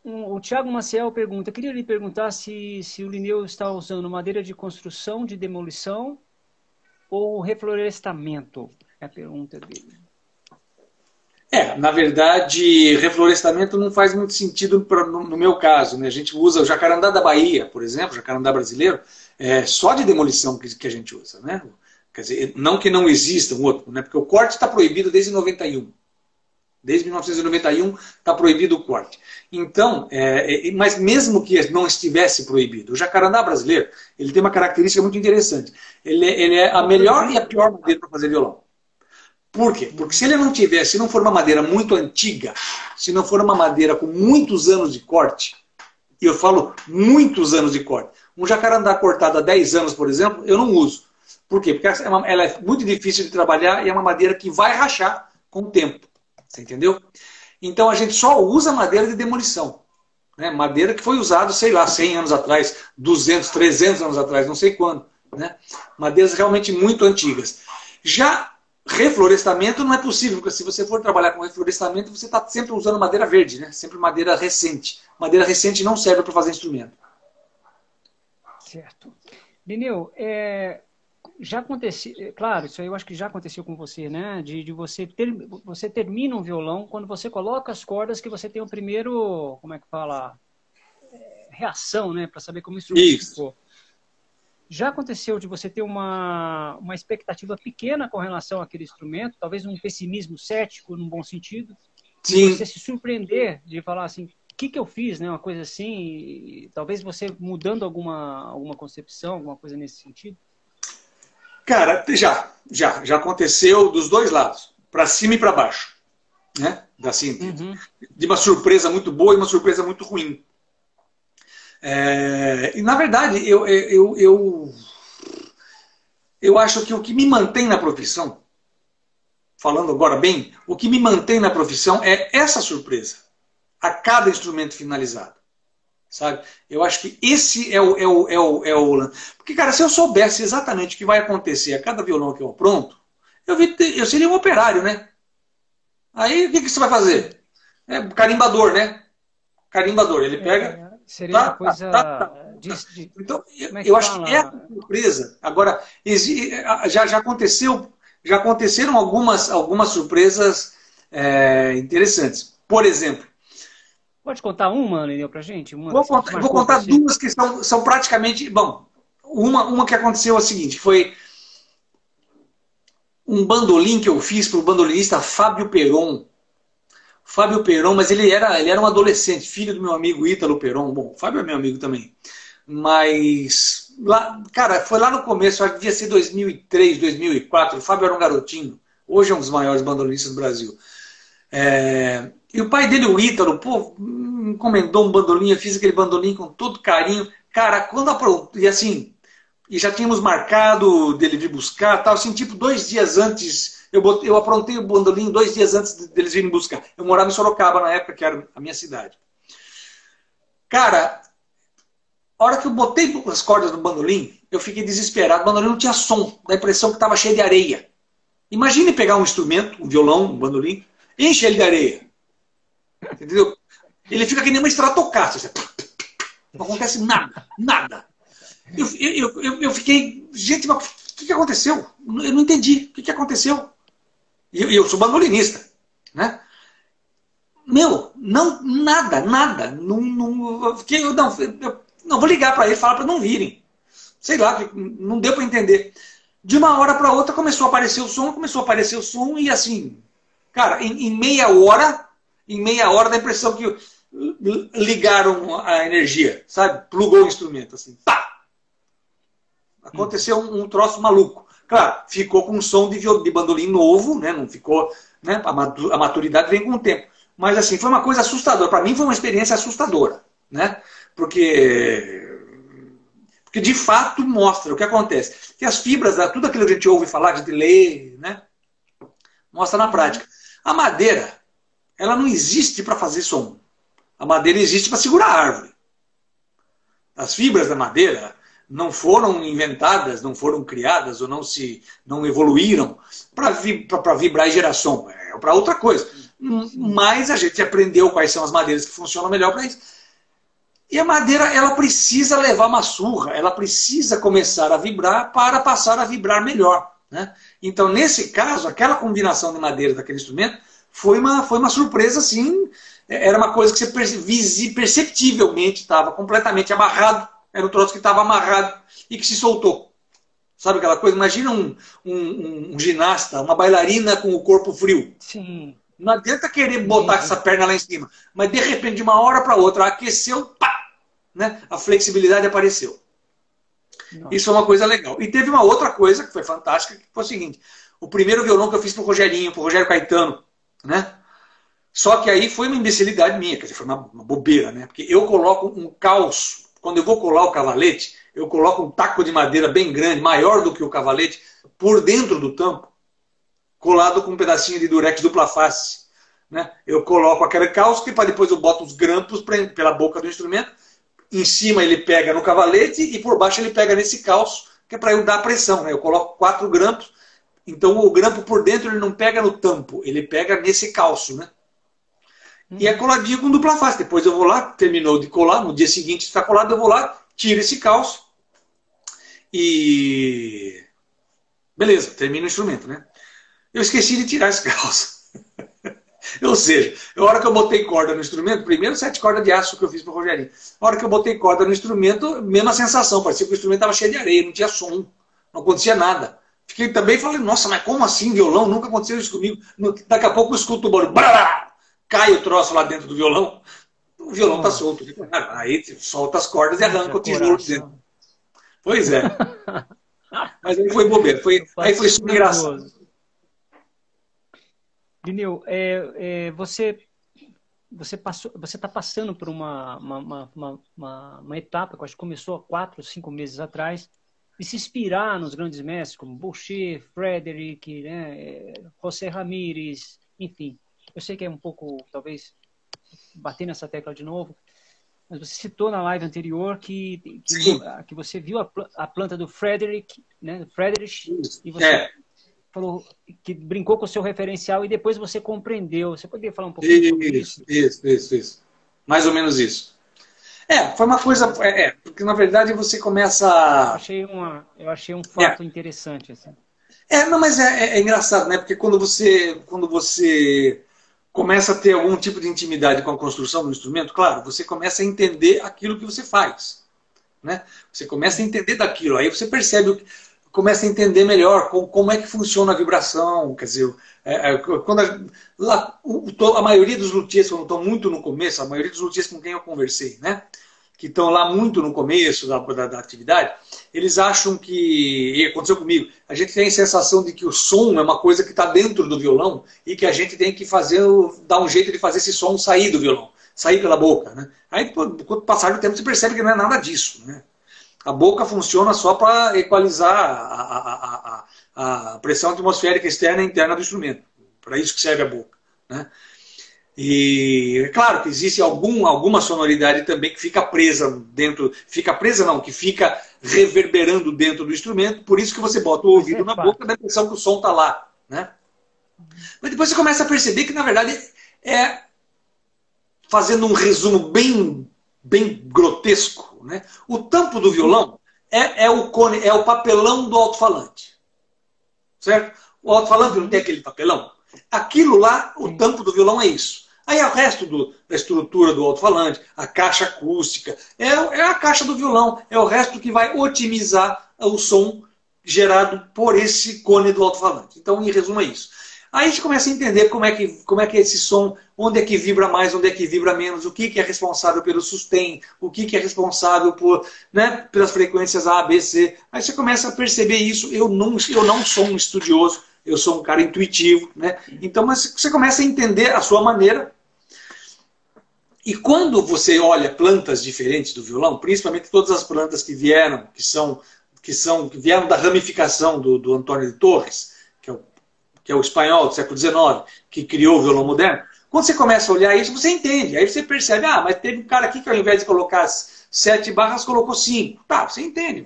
O Thiago Maciel pergunta, queria lhe perguntar se o Lineu está usando madeira de construção, de demolição ou reflorestamento? É a pergunta dele. Na verdade, reflorestamento não faz muito sentido no meu caso, né? A gente usa o jacarandá da Bahia, por exemplo, o jacarandá brasileiro, é só de demolição que a gente usa, né? Quer dizer, não que não exista um outro, né? Porque o corte está proibido desde 91. Desde 1991 está proibido o corte. Então, mas mesmo que não estivesse proibido, o jacarandá brasileiro ele tem uma característica muito interessante. Ele é a melhor e a pior madeira para fazer violão. Por quê? Porque se ele não tiver, se não for uma madeira muito antiga, se não for uma madeira com muitos anos de corte, e eu falo muitos anos de corte, um jacarandá cortado há 10 anos, por exemplo, eu não uso. Por quê? Porque ela é muito difícil de trabalhar e é uma madeira que vai rachar com o tempo. Você entendeu? Então a gente só usa madeira de demolição. Né? Madeira que foi usada, sei lá, 100 anos atrás, 200, 300 anos atrás, não sei quando. Né? Madeiras realmente muito antigas. Já reflorestamento não é possível, porque se você for trabalhar com reflorestamento, você está sempre usando madeira verde, né? Sempre madeira recente. Madeira recente não serve para fazer instrumento. Certo. Lineu, já aconteceu, claro, isso aí eu acho que já aconteceu com você, né? De você termina um violão, quando você coloca as cordas, que você tem o primeiro, como é que fala? Reação, né? Para saber como o instrumento ficou. Já aconteceu de você ter uma expectativa pequena com relação àquele instrumento, talvez um pessimismo cético, num bom sentido? Sim. Você se surpreender de falar assim, o que eu fiz, né? Uma coisa assim, e talvez você mudando alguma concepção, alguma coisa nesse sentido? Cara, já aconteceu dos dois lados, para cima e para baixo, né? Assim, de uma surpresa muito boa e uma surpresa muito ruim. E na verdade, eu acho que o que me mantém na profissão, falando agora bem, o que me mantém na profissão é essa surpresa a cada instrumento finalizado. Sabe? Eu acho que esse é o... Porque, cara, se eu soubesse exatamente o que vai acontecer a cada violão que eu apronto, eu seria um operário, né? Aí, o que você vai fazer? Carimbador, né? Carimbador, ele pega... Seria uma coisa... Então, eu acho que é a surpresa. Agora, já aconteceram algumas surpresas interessantes. Por exemplo, pode contar uma, Lineu, pra gente? Vou contar duas que são praticamente... Bom, uma que aconteceu é a seguinte, foi um bandolim que eu fiz para o bandolinista Fábio Peron. Fábio Peron, mas ele era um adolescente, filho do meu amigo Ítalo Peron. Bom, o Fábio é meu amigo também. Mas, cara, foi lá no começo, acho que devia ser 2003, 2004. O Fábio era um garotinho. Hoje é um dos maiores bandolinistas do Brasil. E o pai dele, o Ítalo, me encomendou um bandolim, eu fiz aquele bandolim com todo carinho. Cara, quando aprontou, e assim, e já tínhamos marcado dele vir buscar, tal, assim, tipo 2 dias antes, eu aprontei o bandolim 2 dias antes deles virem buscar. Eu morava em Sorocaba na época, que era a minha cidade. Cara, a hora que eu botei as cordas do bandolim, eu fiquei desesperado. O bandolim não tinha som, da impressão que estava cheio de areia. Imagine pegar um instrumento, um violão, um bandolim, enche ele de areia. Entendeu? Ele fica que nem uma Stratocaster. Não acontece nada. Eu fiquei... Gente, mas o que aconteceu? Eu não entendi. O que aconteceu? E eu sou bandolinista. Né? Meu, nada. Eu vou ligar para ele e falar para não virem. Sei lá, não deu para entender. De uma hora para outra começou a aparecer o som e assim... Cara, em meia hora dá a impressão que ligaram a energia, sabe? Plugou o instrumento, assim, pá! Aconteceu um troço maluco. Claro, ficou com um som de bandolim novo, né? Não ficou, né? A maturidade vem com o tempo. Mas assim, foi uma coisa assustadora. Para mim foi uma experiência assustadora, né? Porque de fato mostra o que acontece. Que as fibras, tudo aquilo que a gente ouve falar de delay, né? Mostra na prática. A madeira, ela não existe para fazer som. A madeira existe para segurar a árvore. As fibras da madeira não foram inventadas, não foram criadas ou não evoluíram para vibrar e gerar som. É para outra coisa. Mas a gente aprendeu quais são as madeiras que funcionam melhor para isso. E a madeira, ela precisa levar uma surra, ela precisa começar a vibrar para passar a vibrar melhor. Né? Então, nesse caso, aquela combinação de madeira daquele instrumento foi uma surpresa, assim. Era uma coisa que você perceptivelmente estava completamente amarrado. Era um troço que estava amarrado e que se soltou. Sabe aquela coisa? Imagina um ginasta, uma bailarina com o corpo frio. Sim. Não adianta querer botar essa perna lá em cima. Mas, de repente, de uma hora para outra, aqueceu, pá! Né? A flexibilidade apareceu. Nossa. Isso é uma coisa legal. E teve uma outra coisa que foi fantástica, que foi o seguinte. O primeiro violão que eu fiz pro Rogerinho, pro Rogério Caetano, né? Só que aí foi uma imbecilidade minha, quer dizer, foi uma bobeira, né? Porque eu coloco um calço, quando eu vou colar o cavalete, eu coloco um taco de madeira bem grande, maior do que o cavalete, por dentro do tampo, colado com um pedacinho de durex dupla face. Né? Eu coloco aquele calço, que depois eu boto os grampos pela boca do instrumento, em cima ele pega no cavalete e por baixo ele pega nesse calço, que é para eu dar pressão. Né? Eu coloco 4 grampos, então o grampo por dentro ele não pega no tampo, ele pega nesse calço. Né? E é coladinho com dupla face. Depois eu vou lá, terminou de colar, no dia seguinte está colado, eu vou lá, tiro esse calço e... beleza, termina o instrumento. Né? Eu esqueci de tirar esse calço. Ou seja, a hora que eu botei corda no instrumento, primeiro 7 cordas de aço que eu fiz para o Rogerinho. A hora que eu botei corda no instrumento, mesma sensação, parecia que o instrumento estava cheio de areia, não tinha som, não acontecia nada. Fiquei também falando, nossa, mas como assim violão? Nunca aconteceu isso comigo. Daqui a pouco eu escuto o barulho, cai o troço lá dentro do violão, o violão está solto. Aí solta as cordas e arranca o tijolo de dentro. Pois é. Mas aí foi bobeira, aí foi super engraçado. Lineu, você está passando por uma etapa que eu acho que começou há 4 ou 5 meses atrás, de se inspirar nos grandes mestres como Boucher, Frederic, né, José Ramírez, enfim. Eu sei que é um pouco, talvez, bater nessa tecla de novo, mas você citou na live anterior que você viu a planta do Frederic, né, e você... falou que brincou com o seu referencial e depois você compreendeu. Você poderia falar um pouquinho sobre isso? Isso. Mais ou menos isso. Foi uma coisa... porque na verdade você começa... Eu achei um fato interessante. Assim. Não, mas é engraçado, né? Porque quando você começa a ter algum tipo de intimidade com a construção do instrumento, claro, você começa a entender aquilo que você faz. Né? Você começa a entender daquilo. Aí você percebe... começa a entender melhor como é que funciona a vibração. Quer dizer, quando a maioria dos luthiers, quando estão muito no começo, a maioria dos luthiers com quem eu conversei, né, que estão lá muito no começo da atividade, eles acham que, e aconteceu comigo, a gente tem a sensação de que o som é uma coisa que está dentro do violão e que a gente tem que dar um jeito de fazer esse som sair do violão, sair pela boca. Né? Aí, com o passar do tempo, você percebe que não é nada disso. Né? A boca funciona só para equalizar a pressão atmosférica externa e interna do instrumento. Para isso que serve a boca. Né? E é claro que existe alguma sonoridade também que fica presa dentro... Fica presa não, que fica reverberando dentro do instrumento. Por isso que você bota o ouvido na boca, dá a impressão que o som está lá. Né? Mas depois você começa a perceber que, na verdade, fazendo um resumo bem grotesco, né? O tampo do violão é o papelão do alto-falante. Certo? O alto-falante não tem aquele papelão. Aquilo lá, o tampo do violão é isso. Aí o resto da estrutura do alto-falante, a caixa acústica, é a caixa do violão. É o resto que vai otimizar o som gerado por esse cone do alto-falante. Então, em resumo, é isso. Aí a gente começa a entender como é que esse som, onde é que vibra mais, onde é que vibra menos, o que é responsável pelo sustain, o que é responsável pelas frequências A, B, C. Aí você começa a perceber isso. Eu não sou um estudioso, eu sou um cara intuitivo. Né? Então, mas você começa a entender a sua maneira. E quando você olha plantas diferentes do violão, principalmente todas as plantas que vieram, que vieram da ramificação do Antônio de Torres, que é o espanhol do século XIX, que criou o violão moderno, quando você começa a olhar isso, você entende. Aí você percebe, mas teve um cara aqui que ao invés de colocar 7 barras, colocou 5. Tá, você entende.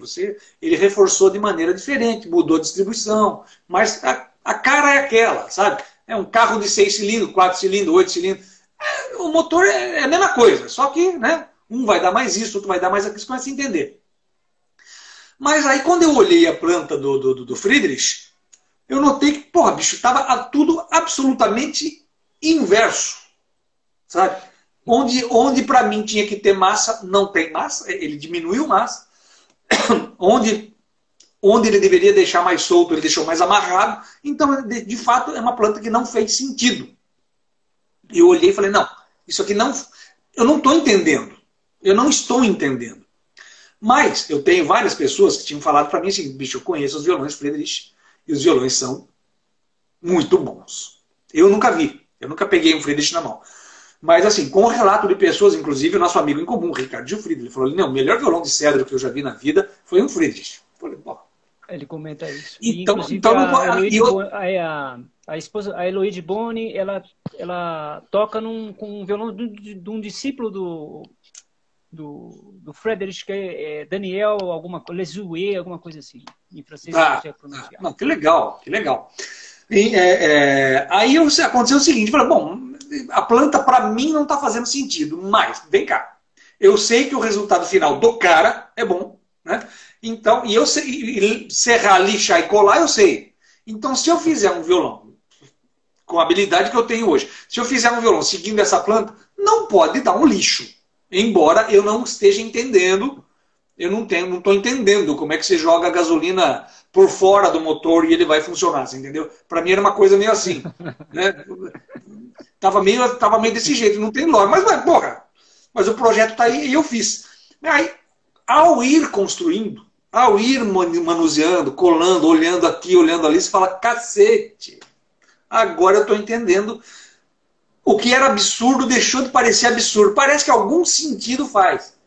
Ele reforçou de maneira diferente, mudou a distribuição, mas a cara é aquela, sabe? É um carro de 6 cilindros, 4 cilindros, 8 cilindros. O motor é a mesma coisa, só que né, um vai dar mais isso, outro vai dar mais aquilo, você começa a entender. Mas aí quando eu olhei a planta do Friedrich, eu notei que, bicho, estava tudo absolutamente inverso, sabe? Onde para mim tinha que ter massa, não tem massa, ele diminuiu massa. Onde ele deveria deixar mais solto, ele deixou mais amarrado. Então, de fato, é uma planta que não fez sentido. E eu olhei e falei, não, isso aqui não... Eu não estou entendendo. Eu não estou entendendo. Mas eu tenho várias pessoas que tinham falado para mim assim, bicho, eu conheço os violões Friedrich e os violões são muito bons. Eu nunca vi. Eu nunca peguei um Friedrich na mão. Mas assim, com o relato de pessoas, inclusive o nosso amigo em comum, o Ricardo Gilfried, ele falou, não, o melhor violão de cedro que eu já vi na vida foi um Friedrich. Eu falei, bom. Ele comenta isso. Então, inclusive, a esposa, a Eloide Boni, ela toca com um violão de um discípulo do Friedrich, que é Daniel, alguma coisa, Lesouet, alguma coisa assim. Em francês não sei pronunciar. Não, que legal, que legal. E, aí aconteceu o seguinte, eu falei, bom, a planta para mim não está fazendo sentido, mas, vem cá, eu sei que o resultado final do cara é bom, né? Então, e eu sei, serrar, lixar e colar, eu sei. Então, se eu fizer um violão com a habilidade que eu tenho hoje, se eu fizer um violão seguindo essa planta, não pode dar um lixo. Embora eu não esteja entendendo, eu não estou entendendo como é que você joga a gasolina por fora do motor e ele vai funcionar, você entendeu? Para mim era uma coisa meio assim, né? Tava meio desse jeito, não tem lógica, mas o projeto está aí e eu fiz. Aí, ao ir construindo, ao ir manuseando, colando, olhando aqui, olhando ali, você fala, cacete, agora eu estou entendendo. O que era absurdo deixou de parecer absurdo. Parece que algum sentido faz.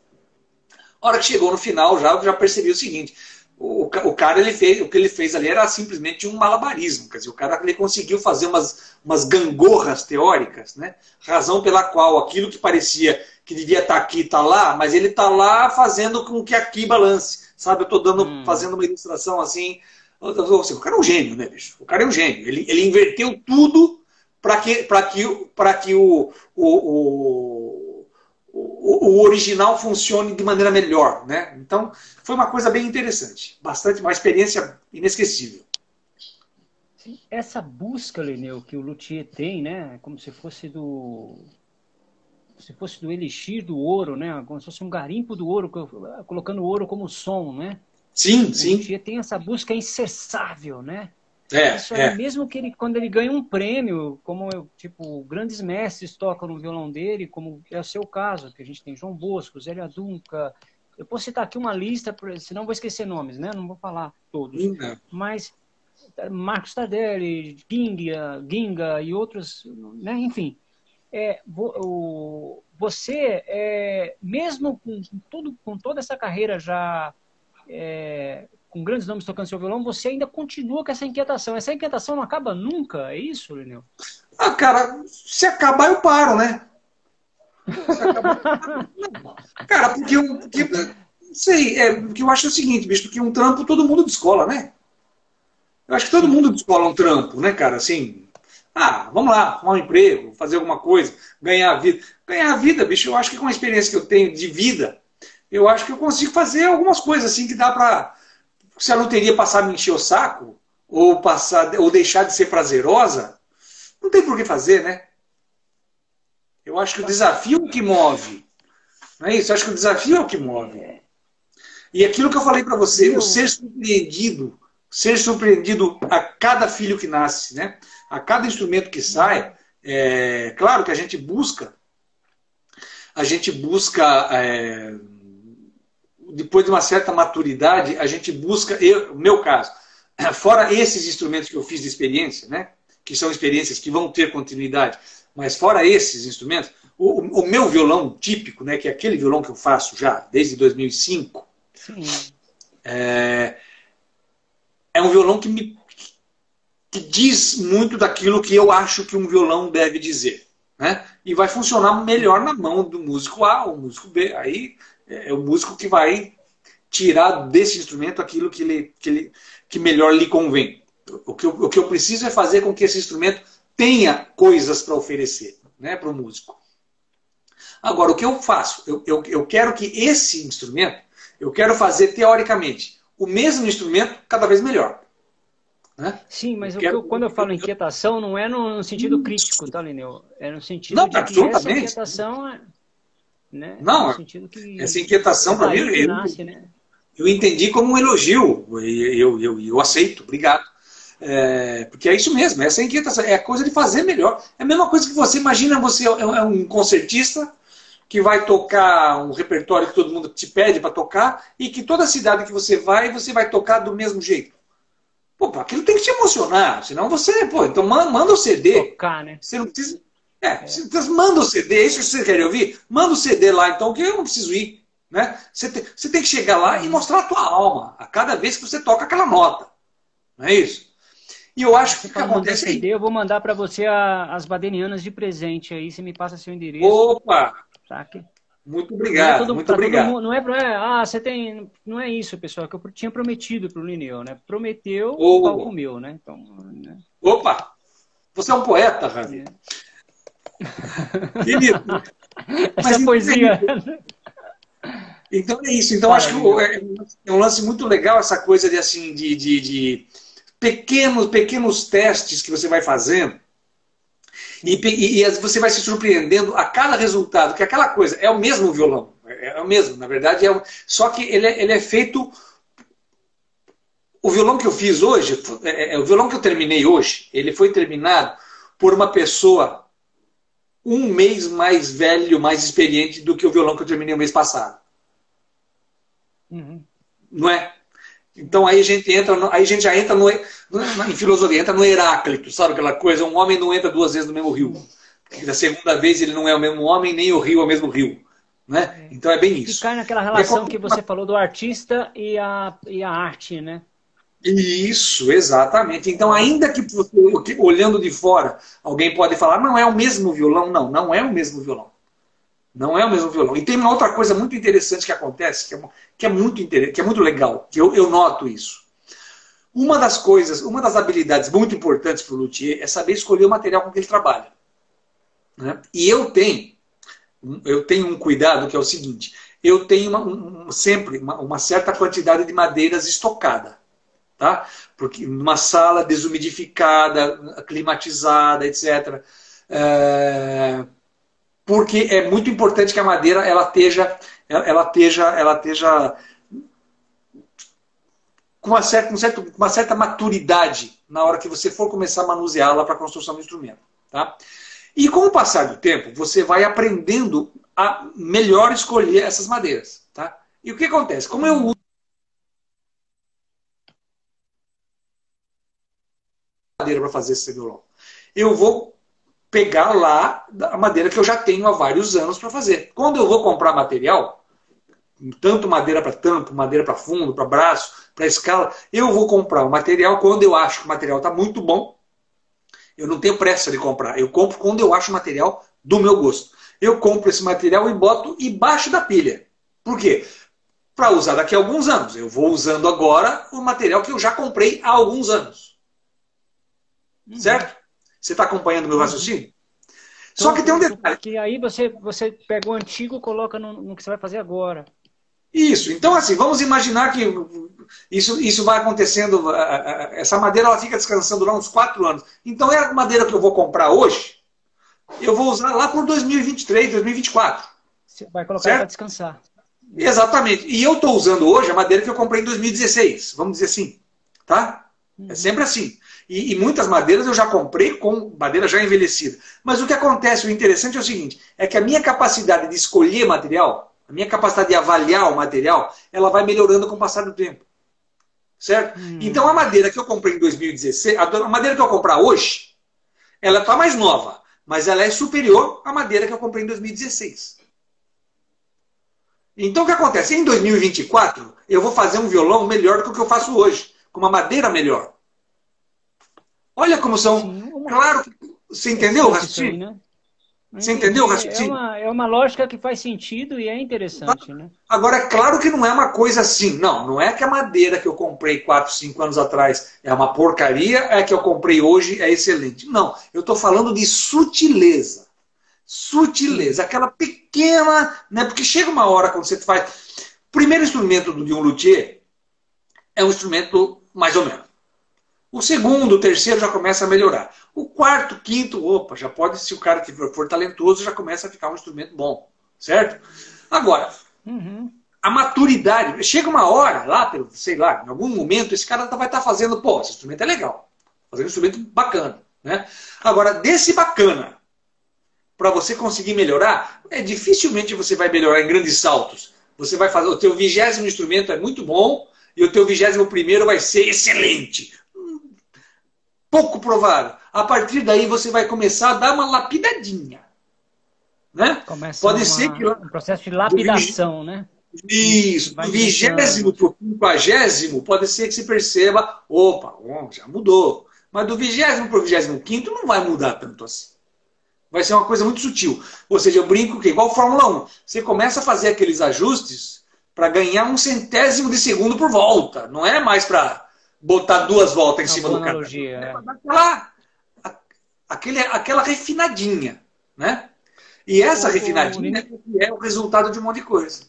A hora que chegou no final, já percebi o seguinte. O cara, o que ele fez ali era simplesmente um malabarismo. Quer dizer, o cara ele conseguiu fazer umas gangorras teóricas, né? Razão pela qual aquilo que parecia que devia estar aqui está lá, mas ele está lá fazendo com que aqui balance. Sabe, eu estou fazendo uma ilustração assim. O cara é um gênio, né, bicho? O cara é um gênio. Ele inverteu tudo para que o original funcione de maneira melhor, né? Então, foi uma coisa bem interessante. Uma experiência inesquecível. Essa busca, Lineu, que o luthier tem, né? Como se fosse do elixir do ouro, né? Como se fosse um garimpo do ouro, colocando o ouro como som, né? Sim, sim. O luthier tem essa busca incessável, né? Isso aí, mesmo que quando ele ganha um prêmio, como grandes mestres tocam no violão dele, como é o seu caso, que a gente tem João Bosco, Zélia Dunca. Eu posso citar aqui uma lista, senão vou esquecer nomes, né? Não vou falar todos. Mas Marcos Tardelli, Ginga e outros, né? Enfim, você, mesmo com toda essa carreira já... com grandes nomes tocando seu violão, você ainda continua com essa inquietação. Essa inquietação não acaba nunca, é isso, Lineu? Cara, se acabar eu paro, né? Cara, porque eu acho o seguinte, bicho, porque um trampo todo mundo descola, né? Eu acho que todo mundo descola um trampo, né, cara? Assim, vamos lá, arrumar um emprego, fazer alguma coisa, ganhar a vida. Ganhar a vida, bicho, eu acho que com a experiência que eu tenho de vida, eu acho que eu consigo fazer algumas coisas assim que dá pra... Se a loteria passar a me encher o saco, ou deixar de ser prazerosa, não tem por que fazer, né? Eu acho que o desafio é o que move. Não é isso? Eu acho que o desafio é o que move. E aquilo que eu falei para você, o ser surpreendido a cada filho que nasce, né? A cada instrumento que sai, claro que a gente busca depois de uma certa maturidade, a gente busca, no meu caso, fora esses instrumentos que eu fiz de experiência, né, que são experiências que vão ter continuidade, mas fora esses instrumentos, o meu violão típico, né, que é aquele violão que eu faço já desde 2005, é um violão que diz muito daquilo que eu acho que um violão deve dizer, né, e vai funcionar melhor na mão do músico A ou músico B. Aí é o músico que vai tirar desse instrumento aquilo que melhor lhe convém. O que eu preciso é fazer com que esse instrumento tenha coisas para oferecer, né, para o músico. Agora, o que eu faço? Eu quero que esse instrumento, eu quero fazer teoricamente o mesmo instrumento cada vez melhor. Né? Sim, mas Quero... quando eu falo inquietação, não é no sentido crítico, tá, Lineu? É no sentido Não, de que essa absolutamente. inquietação é, né, no Não, sentido essa que inquietação é para mim, daí que nasce, né? eu entendi como um elogio, e eu aceito, obrigado. Porque é isso mesmo, essa inquietação, é a coisa de fazer melhor. É a mesma coisa que você imagina, você é um concertista que vai tocar um repertório que todo mundo te pede para tocar e que toda cidade que você vai tocar do mesmo jeito. Pô, aquilo tem que te emocionar, senão você, pô, então manda o CD. Tocar, né? Você não precisa. Você manda o CD, é isso que você quer ouvir? Manda o CD lá, então, que eu não preciso ir. Né? Você tem que chegar lá e mostrar a tua alma a cada vez que você toca aquela nota. Não é isso? E eu acho que o que acontece CD, eu vou mandar para você as badenianas de presente aí, você me passa seu endereço. Opa! Saca? Muito obrigado, muito obrigado. Mundo, não é pra, você tem, não é isso, pessoal, que eu tinha prometido pro Lineu, né? Prometeu, Oh. o palco meu, né? Então, né? Opa! Você é um poeta, Ravi. Querido. Essa poesia. Então é isso. Então acho que é um lance muito legal essa coisa de assim de pequenos testes que você vai fazendo e você vai se surpreendendo a cada resultado, que aquela coisa é o mesmo violão, é o mesmo, na verdade só que ele é feito. O violão que eu fiz hoje, o violão que eu terminei hoje, ele foi terminado por uma pessoa um mês mais velho, mais experiente do que o violão que eu terminei o mês passado. Uhum. Não é? Então aí a gente já entra em filosofia, entra no Heráclito, sabe aquela coisa? Um homem não entra duas vezes no mesmo rio. Porque da segunda vez ele não é o mesmo homem, nem o rio é o mesmo rio. Né? Então é bem isso. E cai naquela relação que você falou do artista e a arte, né? Isso, exatamente. Então, ainda que olhando de fora, alguém pode falar, não é o mesmo violão. Não, não é o mesmo violão. Não é o mesmo violão. E tem uma outra coisa muito interessante que acontece, que é muito legal, que eu noto isso. Uma das habilidades muito importantes para o luthier é saber escolher o material com que ele trabalha. Né? E eu tenho um cuidado que é o seguinte, eu tenho sempre uma certa quantidade de madeiras estocada. Tá? Porque numa sala desumidificada, climatizada, etc. Porque é muito importante que a madeira ela esteja com uma certa maturidade na hora que você for começar a manuseá-la para a construção do instrumento. Tá? E com o passar do tempo, você vai aprendendo a melhor escolher essas madeiras. Tá? E o que acontece? Como eu uso madeira para fazer esse violão, eu vou pegar lá a madeira que eu já tenho há vários anos para fazer. Quando eu vou comprar material, tanto madeira para tampo, madeira para fundo, para braço, para escala, eu vou comprar o material quando eu acho que o material está muito bom. Eu não tenho pressa de comprar. Eu compro quando eu acho o material do meu gosto. Eu compro esse material e boto embaixo da pilha. Por quê? Para usar daqui a alguns anos. Eu vou usando agora o material que eu já comprei há alguns anos. Certo? Você está acompanhando meu raciocínio? Só que tem um detalhe. Que aí você pega o antigo e coloca no que você vai fazer agora. Isso. Então, assim, vamos imaginar que isso vai acontecendo. Essa madeira ela fica descansando lá uns 4 anos. Então, é a madeira que eu vou comprar hoje, eu vou usar lá por 2023, 2024. Você vai colocar para descansar. Exatamente. E eu estou usando hoje a madeira que eu comprei em 2016. Vamos dizer assim. Tá? É sempre assim. E muitas madeiras eu já comprei com madeira já envelhecida. Mas o que acontece, o interessante é o seguinte, é que a minha capacidade de escolher material, a minha capacidade de avaliar o material, ela vai melhorando com o passar do tempo. Certo? Então a madeira que eu comprei em 2016, a madeira que eu comprar hoje, ela está mais nova, mas ela é superior à madeira que eu comprei em 2016. Então o que acontece? Em 2024, eu vou fazer um violão melhor do que o que eu faço hoje, com uma madeira melhor. Olha como são... Sim, claro, você entendeu o raciocínio? Né? Você entendeu o raciocínio? É uma lógica que faz sentido e é interessante, né? Agora, é claro que não é uma coisa assim. Não é que a madeira que eu comprei 4, 5 anos atrás é uma porcaria, é que eu comprei hoje é excelente. Não, eu estou falando de sutileza. Sutileza, aquela pequena... Né? Porque chega uma hora quando você faz... O primeiro instrumento de um luthier é um instrumento mais ou menos. O segundo, o terceiro já começa a melhorar. O quarto, quinto, opa, já pode, se o cara for talentoso, já começa a ficar um instrumento bom, certo? Agora, a maturidade, chega uma hora lá, sei lá, em algum momento, esse cara vai estar fazendo, pô, esse instrumento é legal, fazendo um instrumento bacana, né? Agora, desse bacana, para você conseguir melhorar, dificilmente você vai melhorar em grandes saltos. Você vai fazer, o teu 20º instrumento é muito bom e o teu 21º vai ser excelente. Pouco provável. A partir daí você vai começar a dar uma lapidadinha. Né? Começa Pode ser que um processo de lapidação, né? Isso. Do 20º para o 50º, pode ser que se perceba, opa, já mudou. Mas do 20º para o 25º não vai mudar tanto assim. Vai ser uma coisa muito sutil. Ou seja, eu brinco que igual Fórmula 1. Você começa a fazer aqueles ajustes para ganhar 1/100º de segundo por volta. Não é mais para botar 2 voltas em cima do cara. Aquela refinadinha, né? E essa refinadinha é o resultado de um monte de coisa.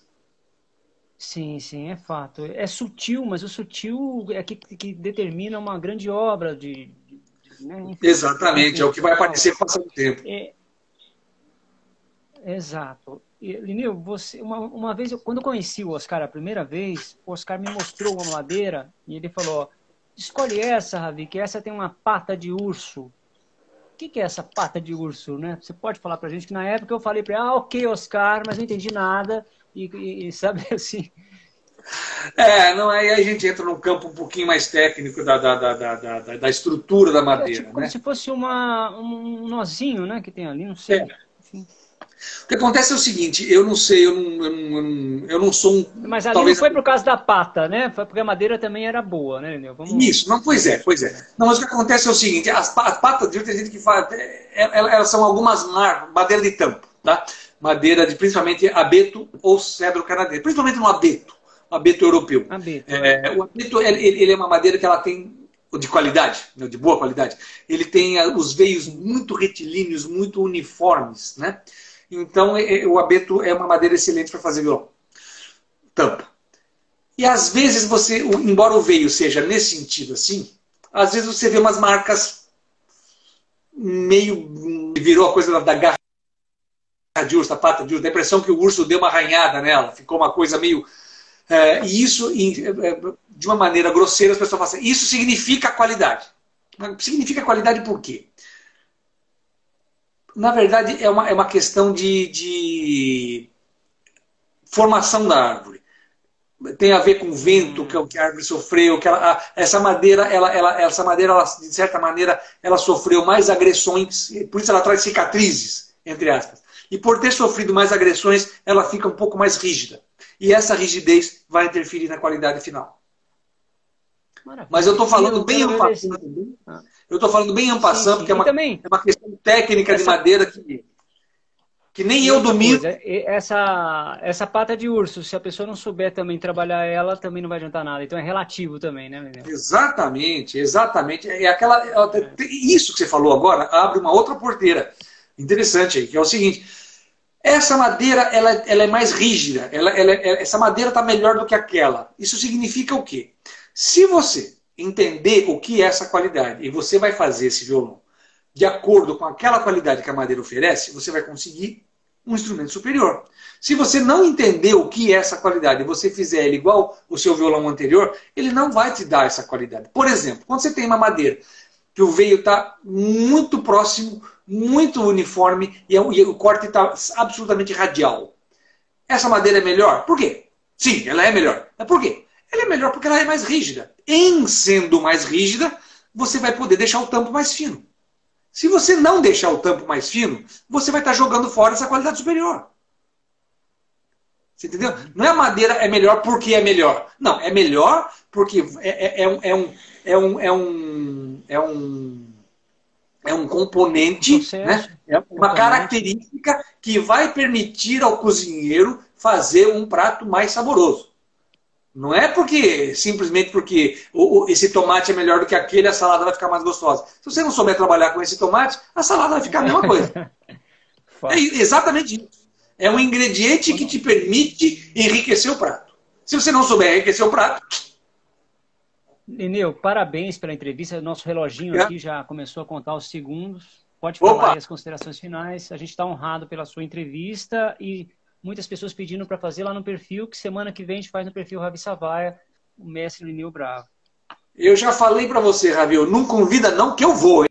Sim, sim, é fato. É sutil, mas o sutil é que determina uma grande obra né? Exatamente, é o que vai aparecer com o passar do tempo. Exato. Lineu, uma vez, quando eu conheci o Oscar a primeira vez, o Oscar me mostrou uma madeira e ele falou: escolhe essa, Ravi, que essa tem uma pata de urso. O que é essa pata de urso, né? Você pode falar pra gente que na época eu falei pra ele, ok, Oscar, mas não entendi nada. E sabe assim... Não, aí a gente entra num campo um pouquinho mais técnico da estrutura da madeira. Tipo, como né? se fosse um nozinho, né, que tem ali, não sei. Enfim. O que acontece é o seguinte, eu não sei, eu não sou um... Mas ali não foi por causa da pata, né? Foi porque a madeira também era boa, né, Lineu? Isso, não, pois é. Não, mas o que acontece é o seguinte, as patas de urso, tem gente que fala, elas são algumas madeira de tampo, tá? Madeira de principalmente abeto ou cedro canadense, principalmente no abeto europeu. O abeto, ele é uma madeira que ela tem de qualidade, de boa qualidade. Ele tem os veios muito retilíneos, muito uniformes, né? Então, o abeto é uma madeira excelente para fazer violão. Tampa. E às vezes você, embora o veio seja nesse sentido assim, às vezes você vê umas marcas meio... virou a coisa da garra de urso, da pata de urso, da impressão que o urso deu uma arranhada nela, ficou uma coisa meio... e isso, de uma maneira grosseira, as pessoas falam assim, isso significa qualidade. Significa qualidade por quê? Na verdade, é uma questão de formação da árvore. Tem a ver com o vento que a árvore sofreu, que essa madeira, de certa maneira, ela sofreu mais agressões, por isso ela traz cicatrizes, entre aspas. E por ter sofrido mais agressões, ela fica um pouco mais rígida. E essa rigidez vai interferir na qualidade final. Maravilha. Mas eu estou falando bem ampassando. Eu estou falando bem ampassando, porque é uma questão técnica de madeira que nem eu domino. Essa pata de urso, se a pessoa não souber também trabalhar ela, também não vai adiantar nada. Então é relativo também, né, Lineu? Exatamente. Isso que você falou agora abre uma outra porteira interessante aí, que é o seguinte. Essa madeira ela é mais rígida. Essa madeira está melhor do que aquela. Isso significa o quê? Se você entender o que é essa qualidade e você vai fazer esse violão de acordo com aquela qualidade que a madeira oferece, você vai conseguir um instrumento superior. Se você não entender o que é essa qualidade e você fizer ele igual o seu violão anterior, ele não vai te dar essa qualidade. Por exemplo, quando você tem uma madeira que o veio está muito próximo, muito uniforme e o corte está absolutamente radial. Essa madeira é melhor? Por quê? Sim, ela é melhor. Mas por quê? Ela é melhor porque ela é mais rígida. Em sendo mais rígida, você vai poder deixar o tampo mais fino. Se você não deixar o tampo mais fino, você vai estar jogando fora essa qualidade superior. Você entendeu? Não é a madeira é melhor porque é melhor. Não, é melhor porque é um componente, né? É uma característica que vai permitir ao cozinheiro fazer um prato mais saboroso. Não é simplesmente porque esse tomate é melhor do que aquele, a salada vai ficar mais gostosa. Se você não souber trabalhar com esse tomate, a salada vai ficar a mesma coisa. É exatamente isso. É um ingrediente que te permite enriquecer o prato. Se você não souber enriquecer o prato, Lineu, parabéns pela entrevista. Nosso reloginho aqui já começou a contar os segundos. Pode Opa! falar aí as considerações finais. A gente está honrado pela sua entrevista e muitas pessoas pedindo para fazer lá no perfil, que semana que vem a gente faz no perfil Ravi Savaia, o mestre Lineu Bravo. Eu já falei para você, Ravi, não convida não que eu vou, hein?